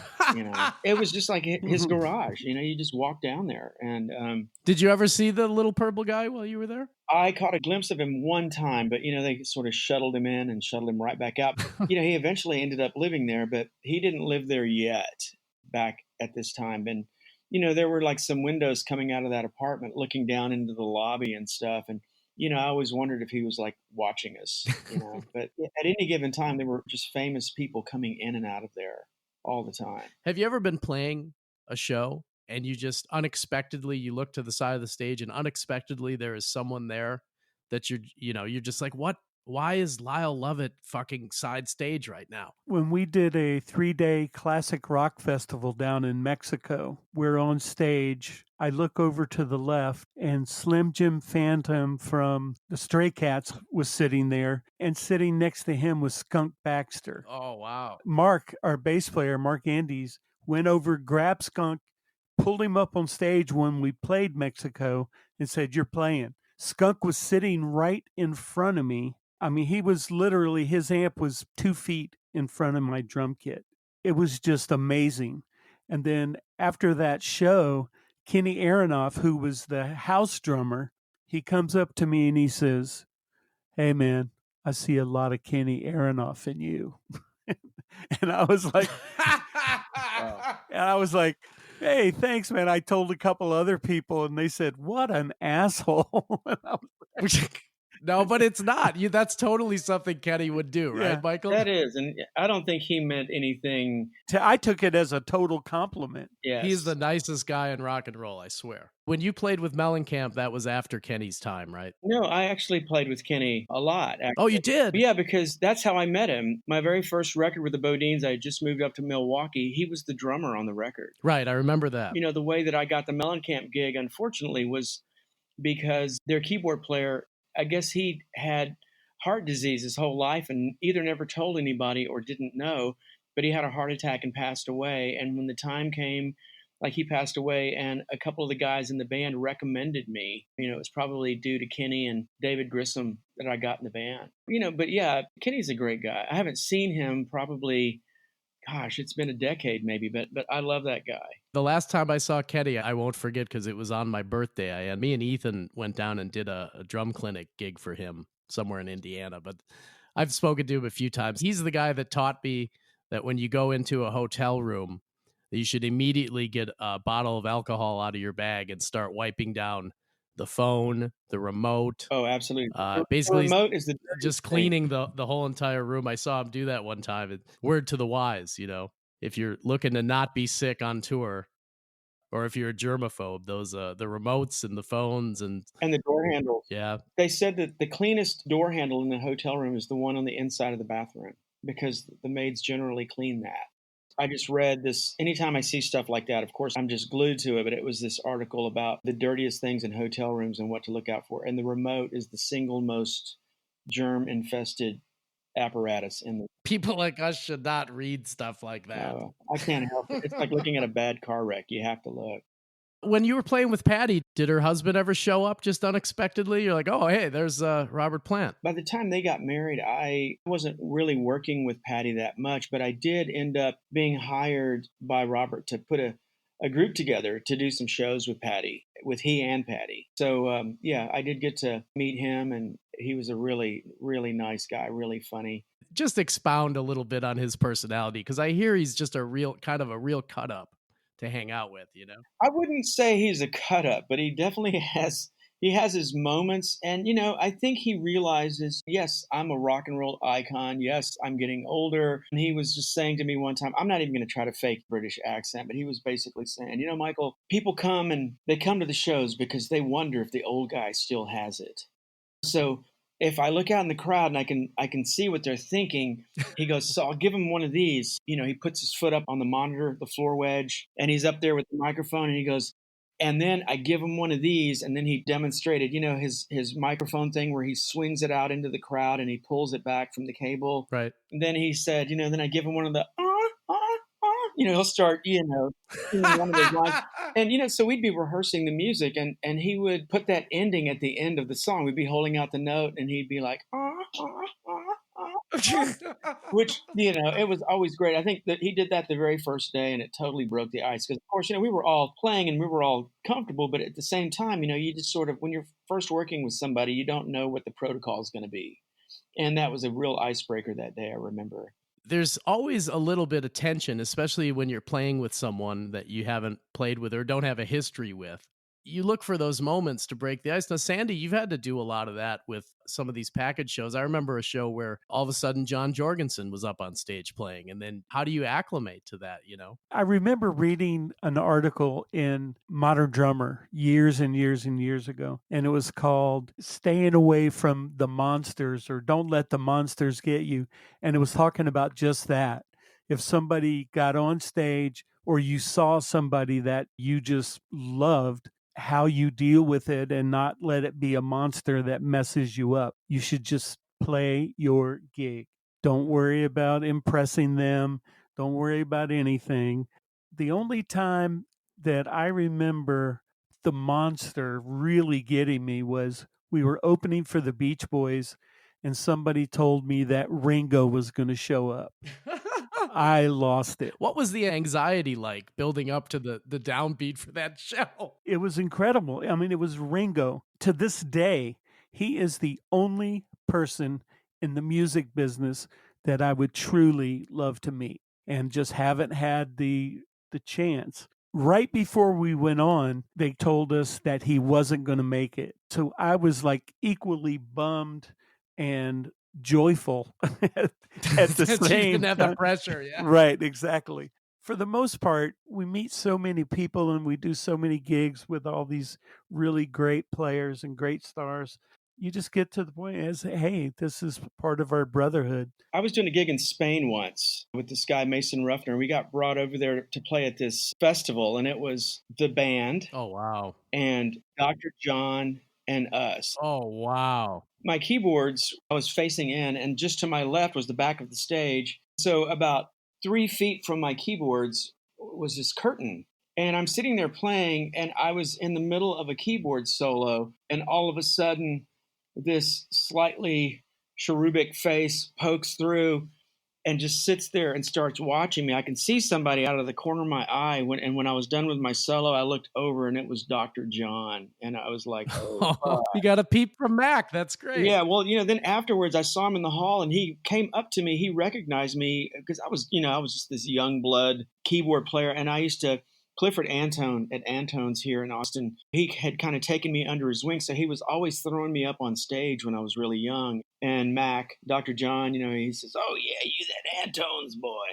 Speaker 4: It was just like his garage, you just walk down there. And
Speaker 1: did you ever see the little purple guy while you were there?
Speaker 4: I caught a glimpse of him one time, but they sort of shuttled him in and shuttled him right back out. He eventually ended up living there, but he didn't live there yet back at this time. And there were like some windows coming out of that apartment looking down into the lobby and stuff. And, I always wondered if he was like watching us, but at any given time, there were just famous people coming in and out of there all the time.
Speaker 1: Have you ever been playing a show and you just unexpectedly, you look to the side of the stage and unexpectedly there is someone there that you're just like, what? Why is Lyle Lovett fucking side stage right now?
Speaker 3: When we did a 3-day classic rock festival down in Mexico, we're on stage. I look over to the left and Slim Jim Phantom from the Stray Cats was sitting there, and sitting next to him was Skunk Baxter.
Speaker 1: Oh, wow.
Speaker 3: Mark, our bass player, Mark Andes, went over, grabbed Skunk, pulled him up on stage when we played Mexico and said, "You're playing." Skunk was sitting right in front of me. I mean, he was literally, his amp was 2 feet in front of my drum kit. It was just amazing. And then after that show, Kenny Aronoff, who was the house drummer, he comes up to me and he says, "Hey, man, I see a lot of Kenny Aronoff in you." And I was like, "Hey, thanks, man." I told a couple other people and they said, "What an asshole." And I was like,
Speaker 1: no, but it's not. That's totally something Kenny would do, right,
Speaker 3: Yeah,
Speaker 1: Michael?
Speaker 4: That is, and I don't think he meant anything.
Speaker 3: I took it as a total compliment.
Speaker 4: Yes.
Speaker 1: He's the nicest guy in rock and roll, I swear. When you played with Mellencamp, that was after Kenny's time, right?
Speaker 4: No, I actually played with Kenny a lot. Actually.
Speaker 1: Oh, you did?
Speaker 4: Yeah, because that's how I met him. My very first record with the BoDeans, I had just moved up to Milwaukee. He was the drummer on the record.
Speaker 1: Right, I remember that.
Speaker 4: The way that I got the Mellencamp gig, unfortunately, was because their keyboard player, I guess he had heart disease his whole life and either never told anybody or didn't know, but he had a heart attack and passed away. And when the time came, like he passed away, and a couple of the guys in the band recommended me. It was probably due to Kenny and David Grissom that I got in the band. But yeah, Kenny's a great guy. I haven't seen him probably, gosh, it's been a decade maybe, but I love that guy.
Speaker 1: The last time I saw Kenny, I won't forget because it was on my birthday. Me and Ethan went down and did a drum clinic gig for him somewhere in Indiana. But I've spoken to him a few times. He's the guy that taught me that when you go into a hotel room, that you should immediately get a bottle of alcohol out of your bag and start wiping down the phone, the remote.
Speaker 4: Oh, absolutely.
Speaker 1: Basically,
Speaker 4: the remote is
Speaker 1: just cleaning the whole entire room. I saw him do that one time. Word to the wise, if you're looking to not be sick on tour, or if you're a germaphobe, those the remotes and the phones and
Speaker 4: the door handles.
Speaker 1: Yeah,
Speaker 4: they said that the cleanest door handle in the hotel room is the one on the inside of the bathroom because the maids generally clean that. I just read this. Anytime I see stuff like that, of course, I'm just glued to it. But it was this article about the dirtiest things in hotel rooms and what to look out for. And the remote is the single most germ-infested apparatus in the.
Speaker 1: People like us should not read stuff like that.
Speaker 4: I can't help it. It's like looking at a bad car wreck. You have to look.
Speaker 1: When you were playing with Patty, did her husband ever show up just unexpectedly? You're like, oh, hey, there's Robert Plant.
Speaker 4: By the time they got married, I wasn't really working with Patty that much, but I did end up being hired by Robert to put a group together to do some shows with Patty, with he and Patty. So, yeah, I did get to meet him, and he was a really, really nice guy, really funny.
Speaker 1: Just expound a little bit on his personality, because I hear he's just a real cut up to hang out with,
Speaker 4: I wouldn't say he's a cut up, but he definitely has his moments. And, I think he realizes, yes, I'm a rock and roll icon. Yes, I'm getting older. And he was just saying to me one time, I'm not even going to try to fake British accent, but he was basically saying, Michael, people come to the shows because they wonder if the old guy still has it. So if I look out in the crowd and I can see what they're thinking, he goes, so I'll give him one of these. He puts his foot up on the monitor, the floor wedge, and he's up there with the microphone, and he goes, and then I give him one of these, and then he demonstrated, his microphone thing where he swings it out into the crowd and he pulls it back from the cable.
Speaker 1: Right.
Speaker 4: And then he said, then I give him one of the, he'll start, one of those lines. And, so we'd be rehearsing the music and he would put that ending at the end of the song. We'd be holding out the note and he'd be like, which, it was always great. I think that he did that the very first day and it totally broke the ice. Because, of course, we were all playing and we were all comfortable. But at the same time, you just sort of, when you're first working with somebody, you don't know what the protocol is going to be. And that was a real icebreaker that day, I remember.
Speaker 1: There's always a little bit of tension, especially when you're playing with someone that you haven't played with or don't have a history with. You look for those moments to break the ice. Now, Sandy, you've had to do a lot of that with some of these package shows. I remember a show where all of a sudden John Jorgensen was up on stage playing. And then how do you acclimate to that,
Speaker 3: I remember reading an article in Modern Drummer years and years and years ago, and it was called Staying Away from the Monsters, or Don't Let the Monsters Get You. And it was talking about just that. If somebody got on stage or you saw somebody that you just loved, how you deal with it and not let it be a monster that messes you up. You should just play your gig. Don't worry about impressing them. Don't worry about anything. The only time that I remember the monster really getting me was we were opening for the Beach Boys and somebody told me that Ringo was going to show up. I lost it.
Speaker 1: What was the anxiety like building up to the downbeat for that show?
Speaker 3: It was incredible. I mean, it was Ringo. To this day, he is the only person in the music business that I would truly love to meet and just haven't had the chance. Right before we went on, they told us that he wasn't going to make it. So I was like equally bummed and joyful at the same time.
Speaker 1: You didn't have the pressure, yeah.
Speaker 3: Right, exactly. For the most part, we meet so many people and we do so many gigs with all these really great players and great stars. You just get to the point as, hey, this is part of our brotherhood.
Speaker 4: I was doing a gig in Spain once with this guy, Mason Ruffner. We got brought over there to play at this festival, and it was the band.
Speaker 1: Oh, wow.
Speaker 4: And Dr. John and us.
Speaker 1: Oh, wow.
Speaker 4: My keyboards, I was facing in, and just to my left was the back of the stage. So about 3 feet from my keyboards was this curtain. And I'm sitting there playing, and I was in the middle of a keyboard solo, and all of a sudden, this slightly cherubic face pokes through and just sits there and starts watching me. I can see somebody out of the corner of my eye. When I was done with my solo, I looked over, and it was Dr. John. And I was like, oh,
Speaker 1: You got a peep from Mac. That's great.
Speaker 4: yeah, well, then afterwards I saw him in the hall, and he came up to me. He recognized me because I was just this young blood keyboard player. And I used to, Clifford Antone at Antone's here in Austin, he had kind of taken me under his wing. So he was always throwing me up on stage when I was really young. And Mac, Dr. John, he says, oh, yeah, you that Antone's boy.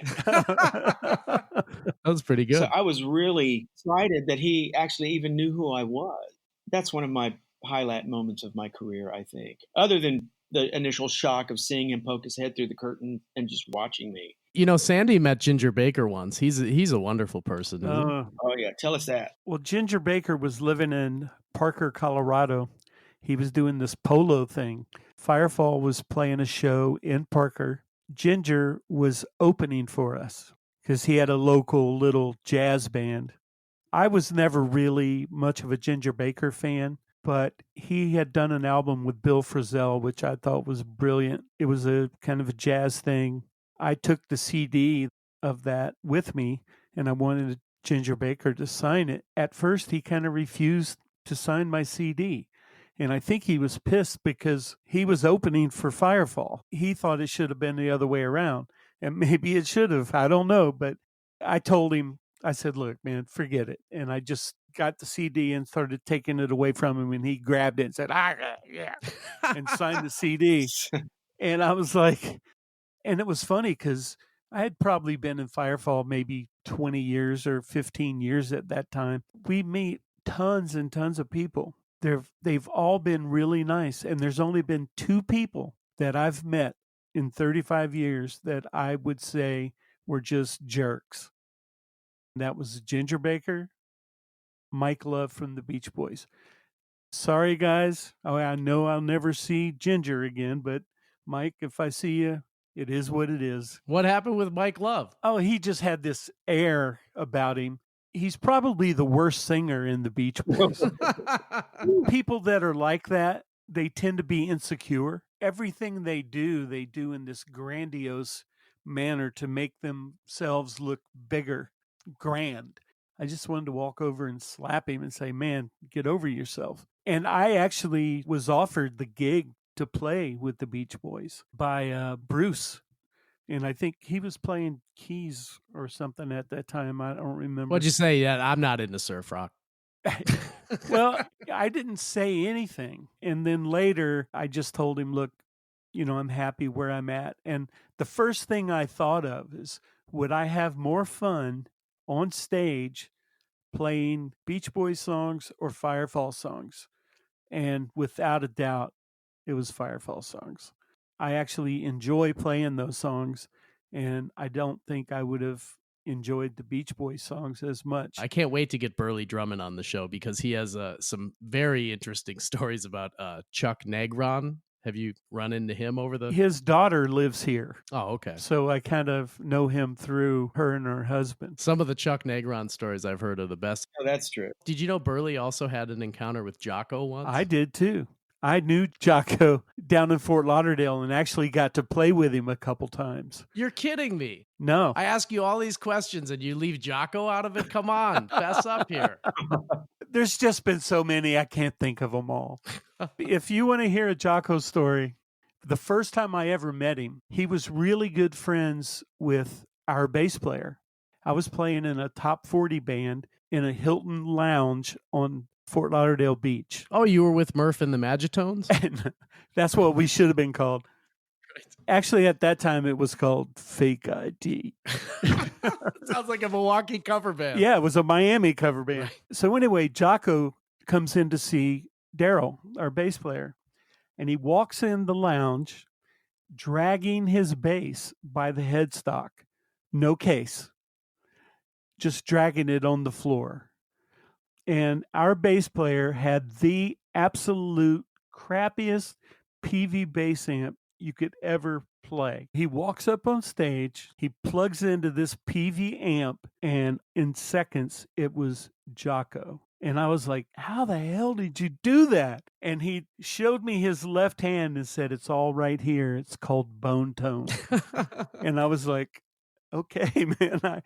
Speaker 1: That was pretty good.
Speaker 4: So I was really excited that he actually even knew who I was. That's one of my highlight moments of my career, I think, other than the initial shock of seeing him poke his head through the curtain and just watching me.
Speaker 1: Sandy met Ginger Baker once. He's a wonderful person. Isn't he?
Speaker 4: Oh, yeah. Tell us that.
Speaker 3: Well, Ginger Baker was living in Parker, Colorado. He was doing this polo thing. Firefall was playing a show in Parker. Ginger was opening for us because he had a local little jazz band. I was never really much of a Ginger Baker fan, but he had done an album with Bill Frisell, which I thought was brilliant. It was a kind of a jazz thing. I took the CD of that with me, and I wanted Ginger Baker to sign it. At first, he kind of refused to sign my CD. And I think he was pissed because he was opening for Firefall. He thought it should have been the other way around. And maybe it should have. I don't know. But I told him, I said, look, man, forget it. And I just got the CD and started taking it away from him. And he grabbed it and said, yeah, and signed the CD. And I was like, and it was funny because I had probably been in Firefall maybe 20 years or 15 years at that time. We meet tons and tons of people. They've all been really nice. And there's only been 2 people that I've met in 35 years that I would say were just jerks. That was Ginger Baker, Mike Love from the Beach Boys. Sorry, guys. I know I'll never see Ginger again, but Mike, if I see you, it is what it is.
Speaker 1: What happened with Mike Love?
Speaker 3: Oh, he just had this air about him. He's probably the worst singer in the Beach Boys. People that are like that, they tend to be insecure. Everything they do in this grandiose manner to make themselves look bigger, grand. I just wanted to walk over and slap him and say, man, get over yourself. And I actually was offered the gig to play with the Beach Boys by Bruce. And I think he was playing keys or something at that time. I don't remember.
Speaker 1: What'd you say? Yeah, I'm not into surf rock.
Speaker 3: Well, I didn't say anything. And then later I just told him, look, I'm happy where I'm at. And the first thing I thought of is, would I have more fun on stage playing Beach Boys songs or Firefall songs? And without a doubt, it was Firefall songs. I actually enjoy playing those songs, and I don't think I would have enjoyed the Beach Boys songs as much.
Speaker 1: I can't wait to get Burley Drummond on the show because he has some very interesting stories about Chuck Negron. Have you run into him over the...
Speaker 3: His daughter lives here.
Speaker 1: Oh, okay.
Speaker 3: So I kind of know him through her and her husband.
Speaker 1: Some of the Chuck Negron stories I've heard are the best.
Speaker 4: Oh, that's true.
Speaker 1: Did you know Burley also had an encounter with Jaco once?
Speaker 3: I did too. I knew Jaco down in Fort Lauderdale and actually got to play with him a couple times.
Speaker 1: You're kidding me.
Speaker 3: No.
Speaker 1: I ask you all these questions and you leave Jaco out of it? Come on, fess up here.
Speaker 3: There's just been so many, I can't think of them all. If you want to hear a Jaco story, the first time I ever met him, he was really good friends with our bass player. I was playing in a top 40 band in a Hilton lounge on Fort Lauderdale Beach.
Speaker 1: Oh, you were with Murph and the Magitones?
Speaker 3: And that's what we should have been called. Right. Actually, at that time, it was called Fake ID.
Speaker 1: Sounds like a Milwaukee cover band.
Speaker 3: Yeah, it was a Miami cover band. Right. So anyway, Jaco comes in to see Daryl, our bass player, and he walks in the lounge dragging his bass by the headstock. No case. Just dragging it on the floor. And our bass player had the absolute crappiest PV bass amp you could ever play. He walks up on stage, he plugs into this PV amp, and in seconds, it was Jaco. And I was like, how the hell did you do that? And he showed me his left hand and said, it's all right here. It's called bone tone. And I was like, okay, man,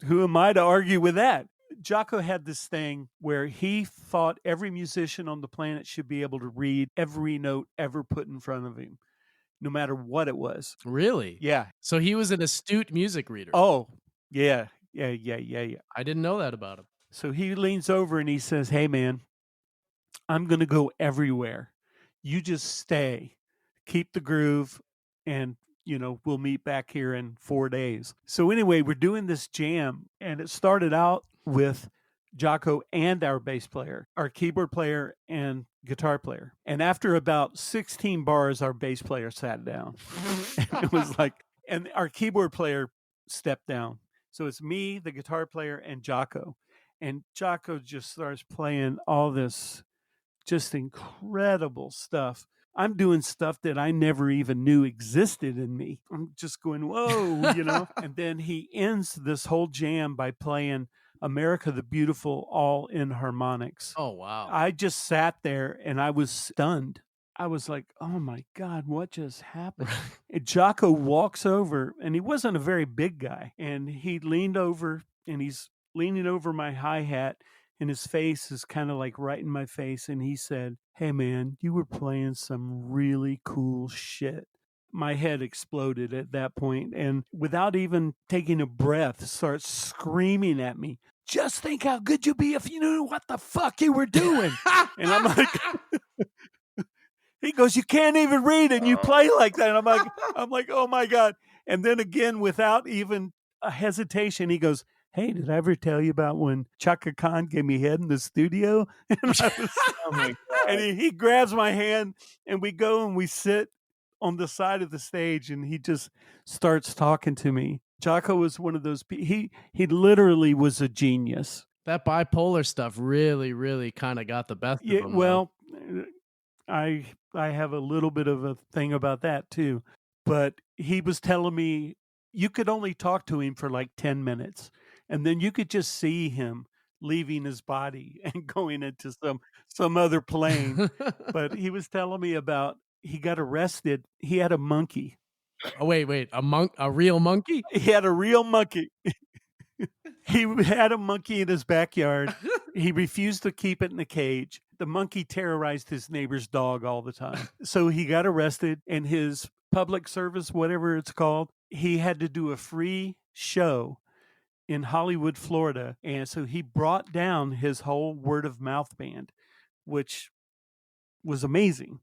Speaker 3: who am I to argue with that? Jaco had this thing where he thought every musician on the planet should be able to read every note ever put in front of him, no matter what it was.
Speaker 1: Really?
Speaker 3: Yeah.
Speaker 1: So he was an astute music reader.
Speaker 3: Oh, yeah. Yeah.
Speaker 1: I didn't know that about him.
Speaker 3: So he leans over and he says, hey, man, I'm going to go everywhere. You just stay, keep the groove, and, we'll meet back here in 4 days. So anyway, we're doing this jam, and it started out with Jaco and our bass player, our keyboard player and guitar player. And after about 16 bars, our bass player sat down. And it was like, and our keyboard player stepped down. So it's me, the guitar player, and Jaco. And Jaco just starts playing all this just incredible stuff. I'm doing stuff that I never even knew existed in me. I'm just going, whoa, And then he ends this whole jam by playing America the Beautiful all in harmonics.
Speaker 1: Oh, wow.
Speaker 3: I just sat there and I was stunned. I was like, oh my God, what just happened? And Jaco walks over, and he wasn't a very big guy. And he leaned over, and he's leaning over my hi-hat, and his face is kind of like right in my face. And he said, hey man, you were playing some really cool shit. My head exploded at that point, and without even taking a breath, starts screaming at me, just think how good you'd be if you knew what the fuck you were doing. And I'm like, he goes, you can't even read and you play like that. And I'm like, oh my God. And then again, without even a hesitation, he goes, hey, did I ever tell you about when Chaka Khan gave me head in the studio? And,
Speaker 4: Oh my God.
Speaker 3: and he grabs my hand, and we go and we sit on the side of the stage, and he just starts talking to me. Jaco was one of those people. He literally was a genius.
Speaker 1: That bipolar stuff really, really kind of got the best of him.
Speaker 3: Well, I have a little bit of a thing about that too. But he was telling me you could only talk to him for like 10 minutes. And then you could just see him leaving his body and going into some other plane. But he was telling me about he got arrested. He had a monkey.
Speaker 1: Oh, wait, a real monkey?
Speaker 3: He had a real monkey. He had a monkey in his backyard. He refused to keep it in a cage. The monkey terrorized his neighbor's dog all the time. So he got arrested, and his public service, whatever it's called, he had to do a free show in Hollywood, Florida. And so he brought down his whole word of mouth band, which was amazing.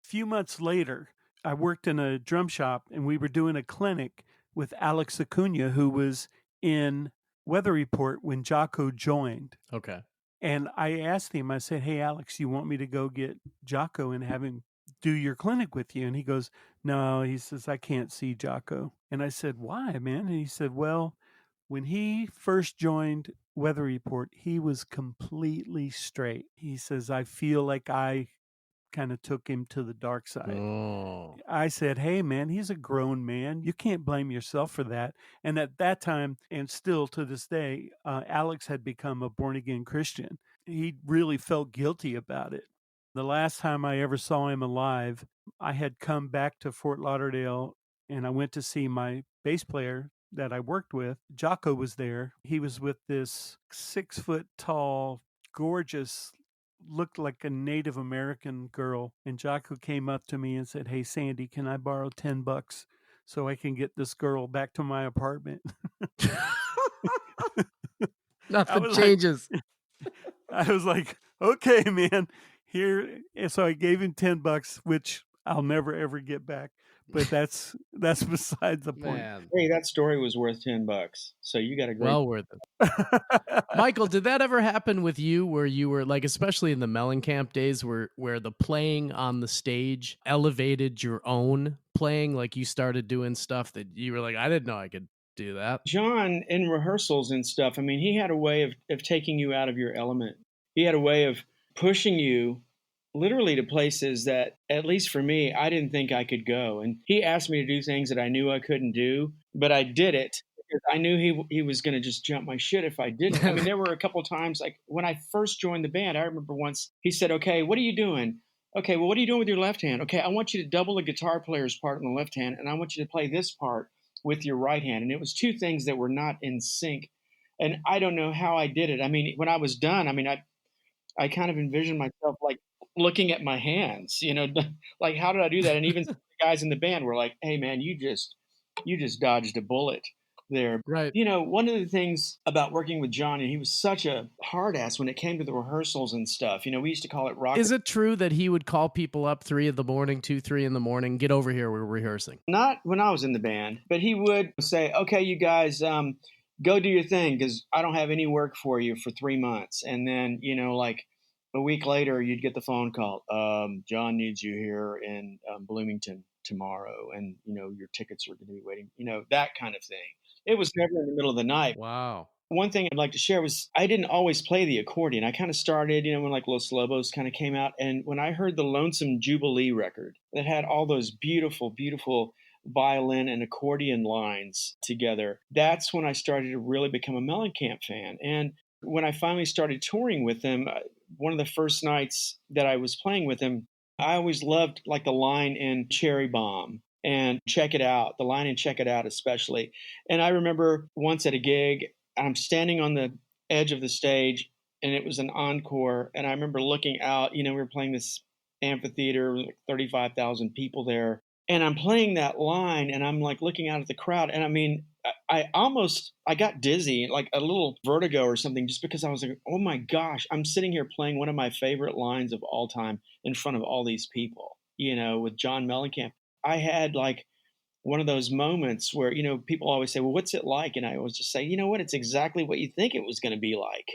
Speaker 3: A few months later, I worked in a drum shop, and we were doing a clinic with Alex Acuna, who was in Weather Report when Jaco joined.
Speaker 1: Okay.
Speaker 3: And I asked him, I said, hey, Alex, you want me to go get Jaco and have him do your clinic with you? And he goes, no, he says, I can't see Jaco. And I said, why, man? And he said, well, when he first joined Weather Report, he was completely straight. He says, I feel like I kind of took him to the dark side.
Speaker 1: Oh.
Speaker 3: I said, hey, man, he's a grown man. You can't blame yourself for that. And at that time, and still to this day, Alex had become a born-again Christian. He really felt guilty about it. The last time I ever saw him alive, I had come back to Fort Lauderdale, and I went to see my bass player that I worked with. Jaco was there. He was with this 6-foot-tall, gorgeous, looked like a Native American girl. And Jaco came up to me and said, hey, Sandy, can I borrow $10 so I can get this girl back to my apartment?
Speaker 1: Nothing changes.
Speaker 3: I was like, okay, man, here. And so I gave him $10, which I'll never, ever get back. But that's besides the point.
Speaker 1: Man.
Speaker 4: Hey, that story was worth $10. So you got a great.
Speaker 1: Well worth it. Michael, did that ever happen with you where you were like, especially in the Mellencamp days where the playing on the stage elevated your own playing? Like you started doing stuff that you were like, I didn't know I could do that.
Speaker 4: John, in rehearsals and stuff, I mean, he had a way of taking you out of your element. He had a way of pushing you literally to places that, at least for me, I didn't think I could go. And he asked me to do things that I knew I couldn't do, but I did it because I knew he was going to just jump my shit if I didn't. I mean, there were a couple of times, like when I first joined the band, I remember once he said, okay, what are you doing? Okay, well, what are you doing with your left hand? Okay, I want you to double the guitar player's part on the left hand, and I want you to play this part with your right hand. And it was two things that were not in sync. And I don't know how I did it. I mean, when I was done, I mean, I kind of envisioned myself like looking at my hands, like, how did I do that? And even the guys in the band were like, hey man, you just dodged a bullet there.
Speaker 1: Right.
Speaker 4: One of the things about working with John, and he was such a hard ass when it came to the rehearsals and stuff, we used to call it rock.
Speaker 1: Is it true that he would call people up 3 in the morning, get over here, we're rehearsing?
Speaker 4: Not when I was in the band, but he would say, okay, you guys, go do your thing because I don't have any work for you for 3 months. And then, like a week later, you'd get the phone call. John needs you here in Bloomington tomorrow. And, your tickets are going to be waiting, that kind of thing. It was never in the middle of the night.
Speaker 1: Wow.
Speaker 4: One thing I'd like to share was I didn't always play the accordion. I kind of started, when like Los Lobos kind of came out. And when I heard the Lonesome Jubilee record that had all those beautiful, beautiful violin and accordion lines together, that's when I started to really become a Mellencamp fan. And when I finally started touring with him, one of the first nights that I was playing with him, I always loved like the line in Cherry Bomb and Check It Out, the line in Check It Out especially. And I remember once at a gig, I'm standing on the edge of the stage and it was an encore. And I remember looking out, we were playing this amphitheater, like 35,000 people there. And I'm playing that line and I'm like looking out at the crowd. And I mean, I got dizzy, like a little vertigo or something, just because I was like, oh my gosh, I'm sitting here playing one of my favorite lines of all time in front of all these people, with John Mellencamp. I had like one of those moments where, people always say, well, what's it like? And I always just say, you know what? It's exactly what you think it was going to be like.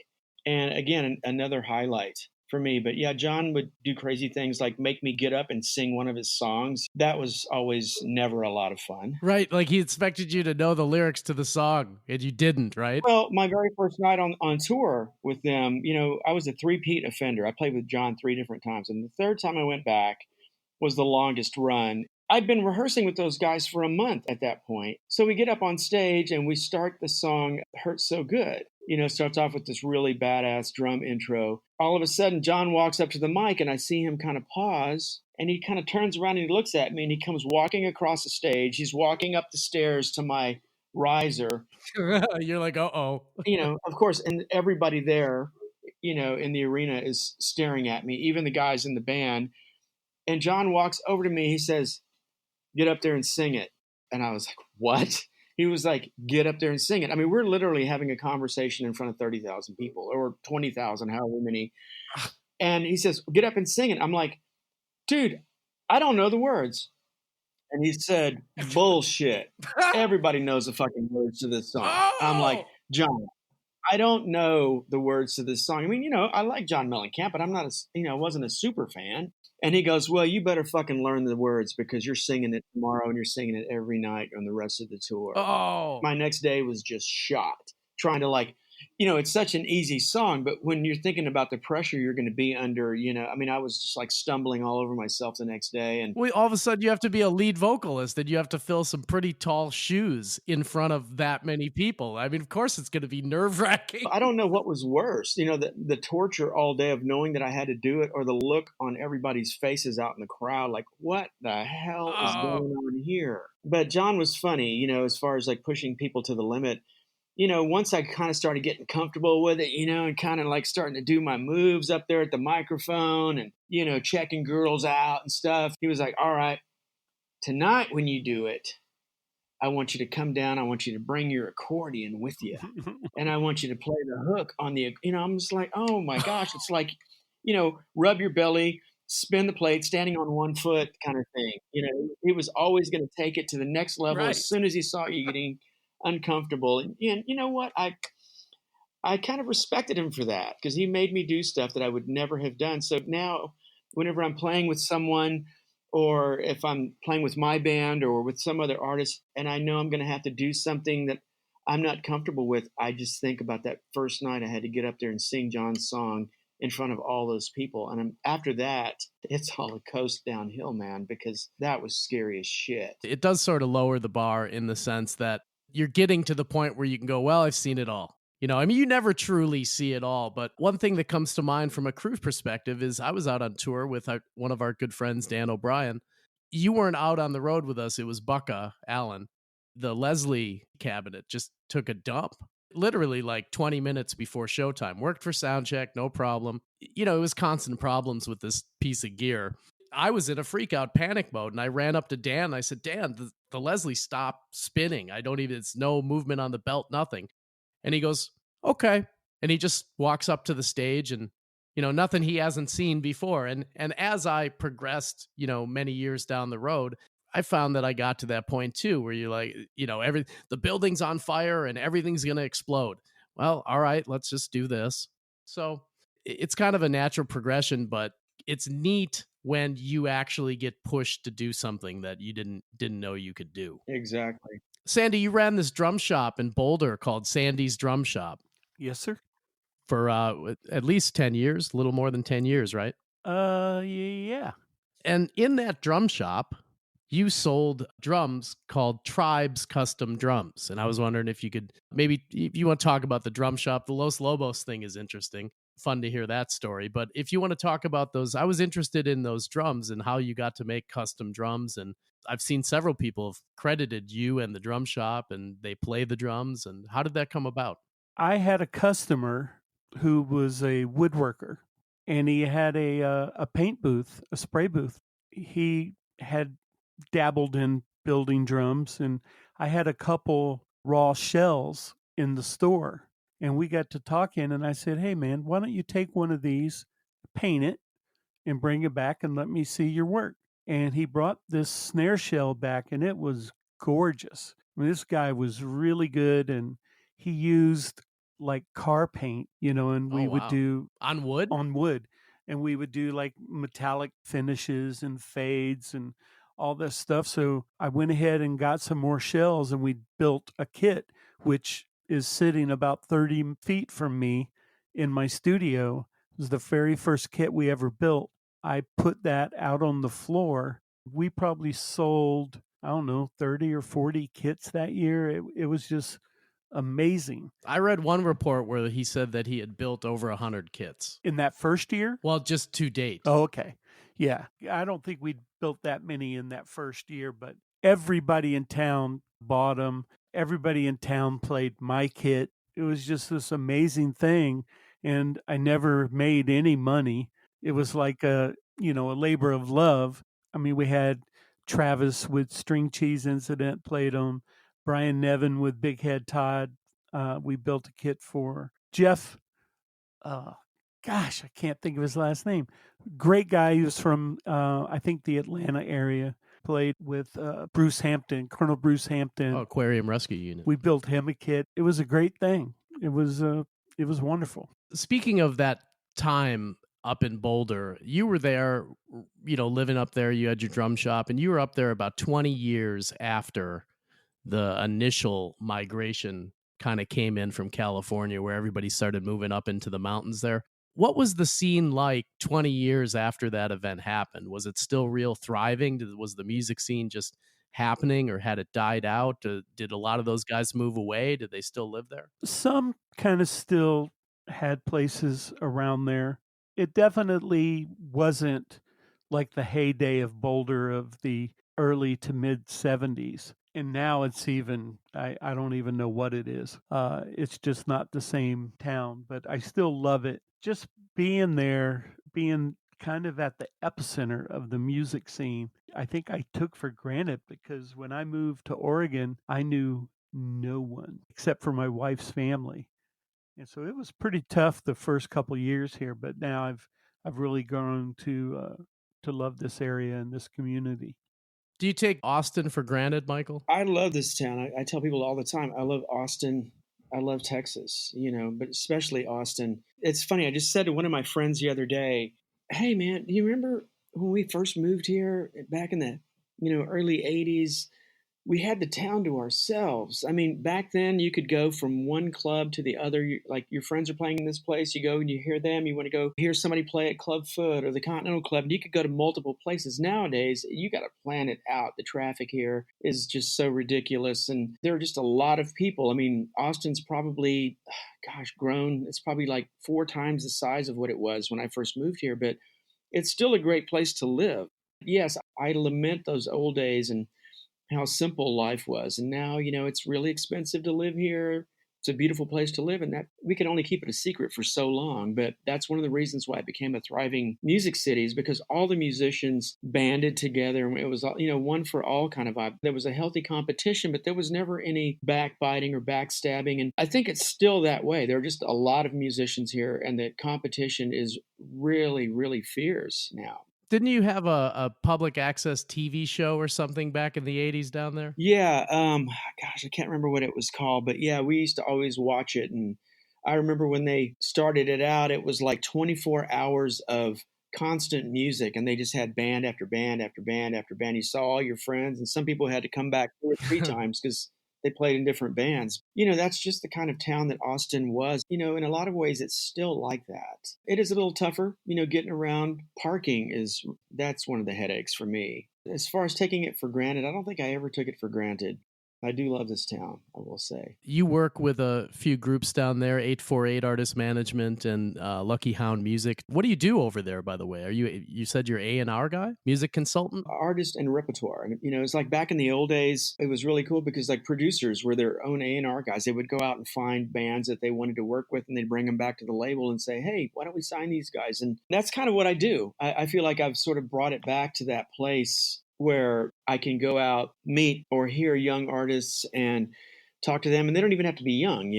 Speaker 4: And again, another highlight for me. But yeah, John would do crazy things like make me get up and sing one of his songs. That was always never a lot of fun.
Speaker 1: Right, like he expected you to know the lyrics to the song, and you didn't, right?
Speaker 4: Well, my very first night on tour with them, I was a three-peat offender. I played with John 3 different times, and the third time I went back was the longest run. I'd been rehearsing with those guys for a month at that point. So we get up on stage and we start the song Hurts So Good. Starts off with this really badass drum intro. All of a sudden, John walks up to the mic and I see him kind of pause and he kind of turns around and he looks at me and he comes walking across the stage. He's walking up the stairs to my riser.
Speaker 1: You're like, uh-oh.
Speaker 4: Of course, and everybody there, in the arena is staring at me, even the guys in the band. And John walks over to me. He says, get up there and sing it. And I was like, what? He was like, get up there and sing it. I mean, we're literally having a conversation in front of 30,000 people or 20,000, however many. And he says, get up and sing it. I'm like, dude, I don't know the words. And he said, bullshit. Everybody knows the fucking words to this song.
Speaker 1: Oh!
Speaker 4: I'm like, John, I don't know the words to this song. I mean, I like John Mellencamp, but I'm not I wasn't a super fan. And he goes, well, you better fucking learn the words because you're singing it tomorrow and you're singing it every night on the rest of the tour.
Speaker 1: Oh.
Speaker 4: My next day was just shot trying to it's such an easy song, but when you're thinking about the pressure you're going to be under, I was just like stumbling all over myself the next day. And
Speaker 1: all of a sudden you have to be a lead vocalist and you have to fill some pretty tall shoes in front of that many people. I mean, of course it's going to be nerve-wracking.
Speaker 4: I don't know what was worse, the torture all day of knowing that I had to do it or the look on everybody's faces out in the crowd. Like, what the hell is going on here? But John was funny, as far as like pushing people to the limit. Once I kind of started getting comfortable with it, and kind of like starting to do my moves up there at the microphone and, checking girls out and stuff, he was like, all right, tonight when you do it, I want you to come down. I want you to bring your accordion with you. And I want you to play the hook on the, I'm just like, oh my gosh, it's like, rub your belly, spin the plate, standing on one foot kind of thing. He was always going to take it to the next level
Speaker 1: Right.
Speaker 4: as soon as he saw you getting uncomfortable. And you know what? I kind of respected him for that because he made me do stuff that I would never have done. So now whenever I'm playing with someone or if I'm playing with my band or with some other artist and I know I'm going to have to do something that I'm not comfortable with, I just think about that first night I had to get up there and sing John's song in front of all those people. And after that, it's all a coast downhill, man, because that was scary as shit.
Speaker 1: It does sort of lower the bar in the sense that you're getting to the point where you can go, well, I've seen it all. You know, I mean, you never truly see it all. But one thing that comes to mind from a crew perspective is I was out on tour with one of our good friends, Dan O'Brien. You weren't out on the road with us. It was Bucka Allen. The Leslie cabinet just took a dump, literally like 20 minutes before showtime. Worked for sound check, no problem. You know, it was constant problems with this piece of gear. I was in a freak out panic mode, and I ran up to Dan. And I said, Dan, the Leslie stopped spinning. It's no movement on the belt, nothing. And he goes, okay. And he just walks up to the stage, and, you know, nothing he hasn't seen before. And as I progressed, you know, many years down the road, I found that I got to that point too, where you're like, you know, the building's on fire and everything's going to explode. Well, all right, let's just do this. So it's kind of a natural progression, but it's neat when you actually get pushed to do something that you didn't know you could do.
Speaker 4: Exactly.
Speaker 1: Sandy, you ran this drum shop in Boulder called Sandy's Drum Shop.
Speaker 3: Yes, sir.
Speaker 1: For at least 10 years, a little more than 10 years, right?
Speaker 3: Yeah.
Speaker 1: And in that drum shop, you sold drums called Tribes Custom Drums. And I was wondering if you could, maybe if you want to talk about the drum shop. The Los Lobos thing is interesting. Fun to hear that story. But if you want to talk about those, I was interested in those drums and how you got to make custom drums. And I've seen several people have credited you and the drum shop, and they play the drums. And how did that come about?
Speaker 3: I had a customer who was a woodworker, and he had a paint booth, a spray booth. He had dabbled in building drums, and I had a couple raw shells in the store, and we got to talking, and I said, hey man, why don't you take one of these, paint it, and bring it back and let me see your work. And he brought this snare shell back, and it was gorgeous. I mean, this guy was really good, and he used like car paint, you know, and we would do
Speaker 1: on wood,
Speaker 3: and we would do like metallic finishes and fades and all this stuff. So I went ahead and got some more shells, and we built a kit, which is sitting about 30 feet from me in my studio. It was the very first kit we ever built. I put that out on the floor. We probably sold, I don't know, 30 or 40 kits that year. It was just amazing.
Speaker 1: I read one report where he said that he had built over 100 kits.
Speaker 3: In that first year?
Speaker 1: Well, just to date.
Speaker 3: Oh, okay. Yeah. I don't think we'd built that many in that first year, but everybody in town bought them. Everybody in town played my kit. It was just this amazing thing. And I never made any money. It was like a labor of love. I mean, we had Travis with String Cheese Incident played them. Brian Nevin with Big Head Todd. We built a kit for Jeff. Gosh, I can't think of his last name. Great guy. He was from, I think, the Atlanta area. Played with Bruce Hampton, Colonel Bruce Hampton.
Speaker 1: Aquarium Rescue Unit.
Speaker 3: We built him a kit. It was a great thing. It was wonderful.
Speaker 1: Speaking of that time up in Boulder, you were there, you know, living up there. You had your drum shop, and you were up there about 20 years after the initial migration kind of came in from California, where everybody started moving up into the mountains there. What was the scene like 20 years after that event happened? Was it still real thriving? Was the music scene just happening, or had it died out? Did a lot of those guys move away? Did they still live there?
Speaker 3: Some kind of still had places around there. It definitely wasn't like the heyday of Boulder of the early to mid 70s. And now it's even, I don't even know what it is. It's just not the same town, but I still love it. Just being there, being kind of at the epicenter of the music scene, I think I took for granted, because when I moved to Oregon, I knew no one except for my wife's family. And so it was pretty tough the first couple years here, but now I've really grown to love this area and this community.
Speaker 1: Do you take Austin for granted, Michael?
Speaker 4: I love this town. I tell people all the time, I love Austin. I love Texas, you know, but especially Austin. It's funny. I just said to one of my friends the other day, hey man, do you remember when we first moved here back in the, early 80s? we had the town to ourselves. I mean, back then you could go from one club to the other. Like your friends are playing in this place, you go and you hear them. You want to go hear somebody play at Club Foot or the Continental Club, and you could go to multiple places. Nowadays, you got to plan it out. The traffic here is just so ridiculous, and there are just a lot of people. I mean, Austin's probably, grown. It's probably like 4 times the size of what it was when I first moved here, but it's still a great place to live. Yes, I lament those old days and how simple life was. And now, it's really expensive to live here. It's a beautiful place to live, and that we can only keep it a secret for so long. But that's one of the reasons why it became a thriving music city, is because all the musicians banded together, and it was, one for all kind of vibe. There was a healthy competition, but there was never any backbiting or backstabbing. And I think it's still that way. There are just a lot of musicians here, and the competition is really, really fierce now.
Speaker 1: Didn't you have a public access TV show or something back in the 80s down there?
Speaker 4: Yeah, I can't remember what it was called, but yeah, we used to always watch it. And I remember when they started it out, it was like 24 hours of constant music, and they just had band after band after band after band. You saw all your friends, and some people had to come back 2 or 3 times because they played in different bands. That's just the kind of town that Austin was. In a lot of ways, it's still like that. It is a little tougher, getting around. Parking that's one of the headaches for me. As far as taking it for granted, I don't think I ever took it for granted. I do love this town, I will say.
Speaker 1: You work with a few groups down there, 848 Artist Management and Lucky Hound Music. What do you do over there, by the way? You said you're A&R guy? Music consultant?
Speaker 4: Artist and repertoire. And, it's like back in the old days, it was really cool because like producers were their own A&R guys. They would go out and find bands that they wanted to work with, and they'd bring them back to the label and say, hey, why don't we sign these guys? And that's kind of what I do. I feel like I've sort of brought it back to that place where I can go out, meet or hear young artists and talk to them. And they don't even have to be young,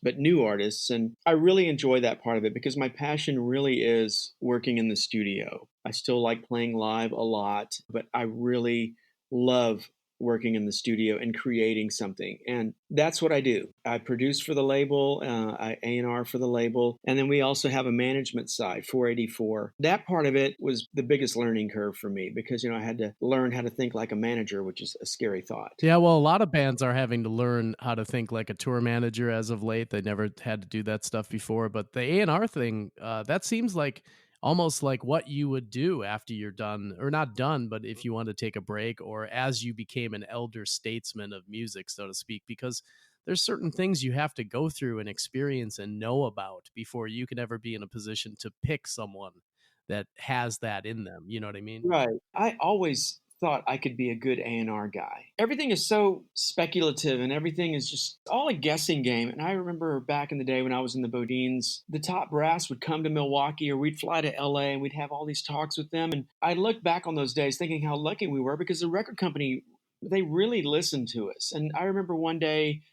Speaker 4: but new artists. And I really enjoy that part of it because my passion really is working in the studio. I still like playing live a lot, but I really love working in the studio and creating something. And that's what I do. I produce for the label, I A&R for the label, and then we also have a management side, 484. That part of it was the biggest learning curve for me because, I had to learn how to think like a manager, which is a scary thought.
Speaker 1: Yeah, well, a lot of bands are having to learn how to think like a tour manager as of late. They never had to do that stuff before. But the A&R thing, that seems like almost like what you would do after you're done, or not done, but if you want to take a break or as you became an elder statesman of music, so to speak, because there's certain things you have to go through and experience and know about before you can ever be in a position to pick someone that has that in them. You know what I mean?
Speaker 4: Right. I always thought I could be a good A&R guy. Everything is so speculative and everything is just all a guessing game. And I remember back in the day when I was in the BoDeans, the top brass would come to Milwaukee or we'd fly to LA and we'd have all these talks with them. And I look back on those days thinking how lucky we were because the record company, they really listened to us. And I remember one day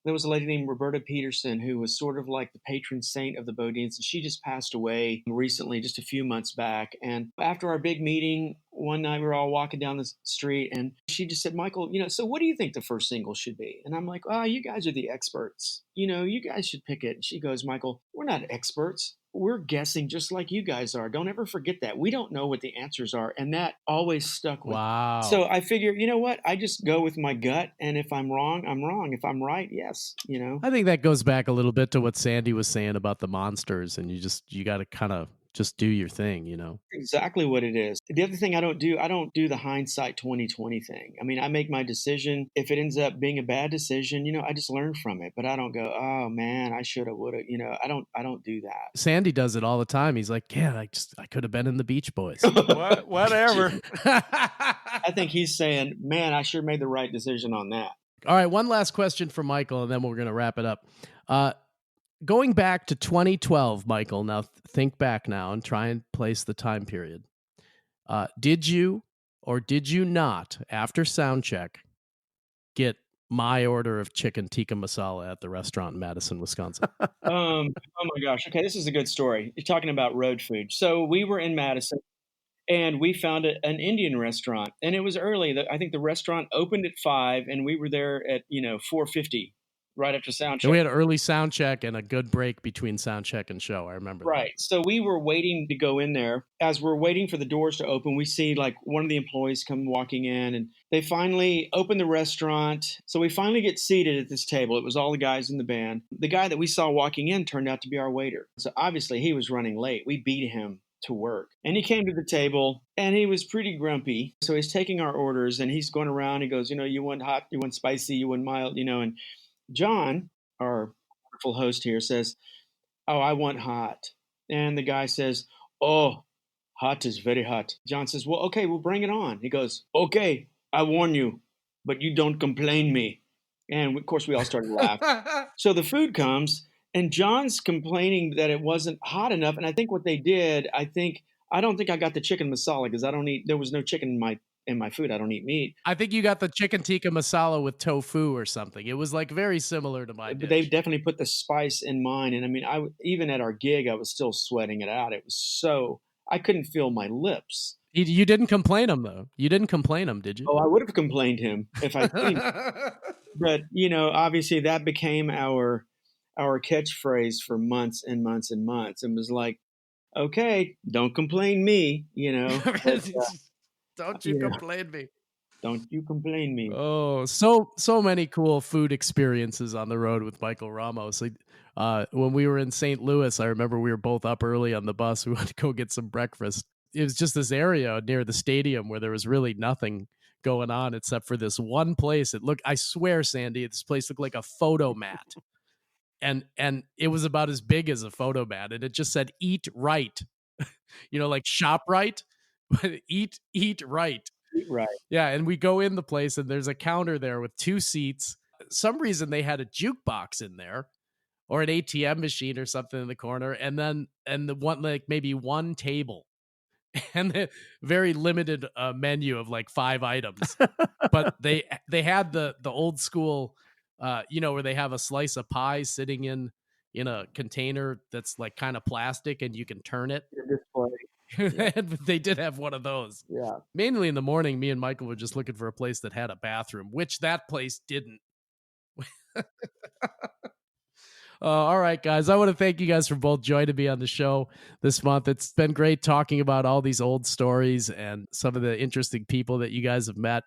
Speaker 4: there was a lady named Roberta Peterson who was sort of like the patron saint of the BoDeans, and she just passed away recently, just a few months back. And after our big meeting, one night we were all walking down the street, and she just said, Michael, so what do you think the first single should be? And I'm like, you guys are the experts. You guys should pick it. And she goes, Michael, we're not experts. We're guessing just like you guys are. Don't ever forget that. We don't know what the answers are. And that always stuck with me.
Speaker 1: Wow.
Speaker 4: So I figure, you know what? I just go with my gut. And if I'm wrong, I'm wrong. If I'm right, yes.
Speaker 1: I think that goes back a little bit to what Sandy was saying about the monsters. And you got to kind of just do your thing,
Speaker 4: Exactly what it is. The other thing I don't do the hindsight 2020 thing. I mean, I make my decision. If it ends up being a bad decision, I just learn from it. But I don't go, oh man, I should have, would have. I don't do that.
Speaker 1: Sandy does it all the time. He's like, yeah, I could have been in the Beach Boys.
Speaker 3: Whatever.
Speaker 4: I think he's saying, man, I sure made the right decision on that.
Speaker 1: All right, one last question for Michael, and then we're going to wrap it up. Going back to 2012, Michael, now think back now and try and place the time period. Did you or did you not, after sound check, get my order of chicken tikka masala at the restaurant in Madison, Wisconsin?
Speaker 4: Oh my gosh. Okay, this is a good story. You're talking about road food. So we were in Madison and we found an Indian restaurant, and it was early. I think the restaurant opened at 5 and we were there at 4:50. right after sound check.
Speaker 1: And we had an early sound check and a good break between sound check and show. I remember
Speaker 4: Right. So we were waiting to go in there. As we're waiting for the doors to open, we see like one of the employees come walking in, and they finally open the restaurant. So we finally get seated at this table. It was all the guys in the band. The guy that we saw walking in turned out to be our waiter. So obviously he was running late. We beat him to work. And he came to the table and he was pretty grumpy. So he's taking our orders and he's going around. He goes, you want hot, you want spicy, you want mild, and John, our wonderful host here, says, "Oh, I want hot." And the guy says, "Oh, hot is very hot." John says, "Well, okay, we'll bring it on." He goes, "Okay, I warn you, but you don't complain me." And of course, we all started laughing. So the food comes, and John's complaining that it wasn't hot enough. And I think what they did, I don't think I got the chicken masala because there was no chicken in my food. I don't eat meat.
Speaker 1: I think you got the chicken tikka masala with tofu or something. It was like very similar to my dish.
Speaker 4: They definitely put the spice in mine. And I mean, even at our gig, I was still sweating it out. It was I couldn't feel my lips.
Speaker 1: You didn't complain him, though. You didn't complain him, did you?
Speaker 4: Oh, I would have complained him if I did. But, obviously that became our catchphrase for months and months and months. And was like, okay, don't complain me, But,
Speaker 1: don't you complain me.
Speaker 4: Don't you complain me.
Speaker 1: Oh, so many cool food experiences on the road with Michael Ramos. When we were in St. Louis, I remember we were both up early on the bus. We went to go get some breakfast. It was just this area near the stadium where there was really nothing going on except for this one place. I swear, Sandy, this place looked like a photo mat. And it was about as big as a photo mat. And it just said, "Eat right." Like shop right, but eat right.
Speaker 4: Right.
Speaker 1: Yeah, and we go in the place and there's a counter there with 2 seats. Some reason they had a jukebox in there or an ATM machine or something in the corner, and the one, like maybe one table and the very limited menu of like 5 items. But they had the old school where they have a slice of pie sitting in a container that's like kind of plastic and you can turn it. And they did have one of those.
Speaker 4: Yeah.
Speaker 1: Mainly in the morning, me and Michael were just looking for a place that had a bathroom, which that place didn't. All right, guys. I want to thank you guys for both joining me on the show this month. It's been great talking about all these old stories and some of the interesting people that you guys have met.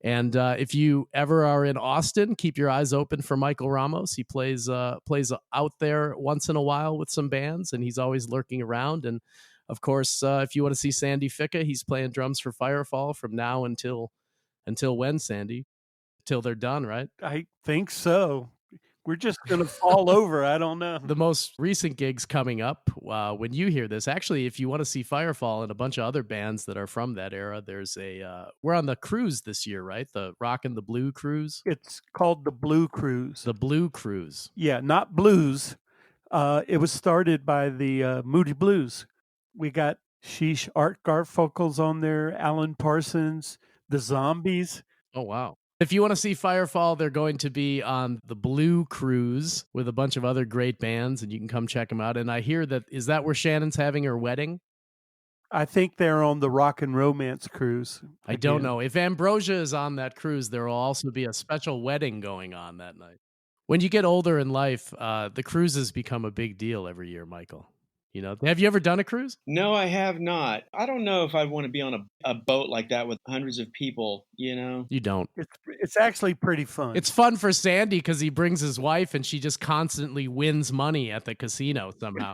Speaker 1: And if you ever are in Austin, keep your eyes open for Michael Ramos. He plays out there once in a while with some bands, and he's always lurking around. And of course, if you want to see Sandy Ficca, he's playing drums for Firefall from now until when, Sandy? Till they're done, right?
Speaker 3: I think so. We're just going to fall over. I don't know.
Speaker 1: The most recent gigs coming up when you hear this. Actually, if you want to see Firefall and a bunch of other bands that are from that era, there's we're on the cruise this year, right? The Rock and the Blue Cruise.
Speaker 3: It's called the Blue Cruise.
Speaker 1: The Blue Cruise.
Speaker 3: Yeah, not blues. It was started by the Moody Blues. We got Art Garfunkel's on there, Alan Parsons, the Zombies.
Speaker 1: Oh, wow. If you want to see Firefall, they're going to be on the Blue Cruise with a bunch of other great bands, and you can come check them out. And I hear is that where Shannon's having her wedding?
Speaker 3: I think they're on the Rock and Romance Cruise.
Speaker 1: I don't know. If Ambrosia is on that cruise, there will also be a special wedding going on that night. When you get older in life, the cruises become a big deal every year, Michael. Have you ever done a cruise?
Speaker 4: No, I have not. I don't know if I want to be on a boat like that with hundreds of people, You
Speaker 1: don't.
Speaker 3: It's actually pretty fun.
Speaker 1: It's fun for Sandy because he brings his wife and she just constantly wins money at the casino somehow.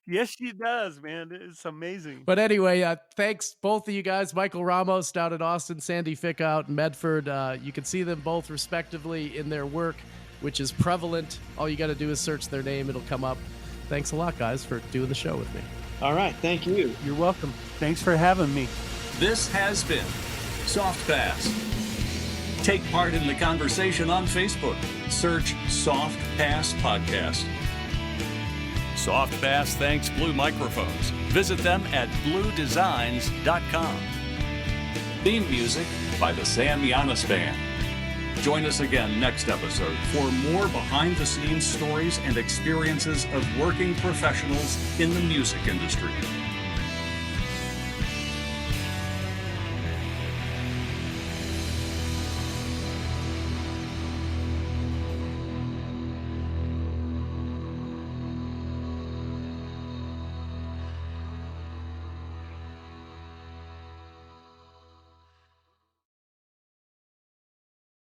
Speaker 3: Yes, she does, man. It's amazing.
Speaker 1: But anyway, thanks both of you guys. Michael Ramos down in Austin, Sandy Ficca out in Medford. You can see them both respectively in their work, which is prevalent. All you got to do is search their name. It'll come up. Thanks a lot, guys, for doing the show with me.
Speaker 4: All right. Thank you.
Speaker 3: You're welcome. Thanks for having me.
Speaker 2: This has been Soft Pass. Take part in the conversation on Facebook. Search Soft Pass Podcast. Soft Pass thanks Blue Microphones. Visit them at bluedesigns.com. Theme music by the Sam Yanis Band. Join us again next episode for more behind-the-scenes stories and experiences of working professionals in the music industry.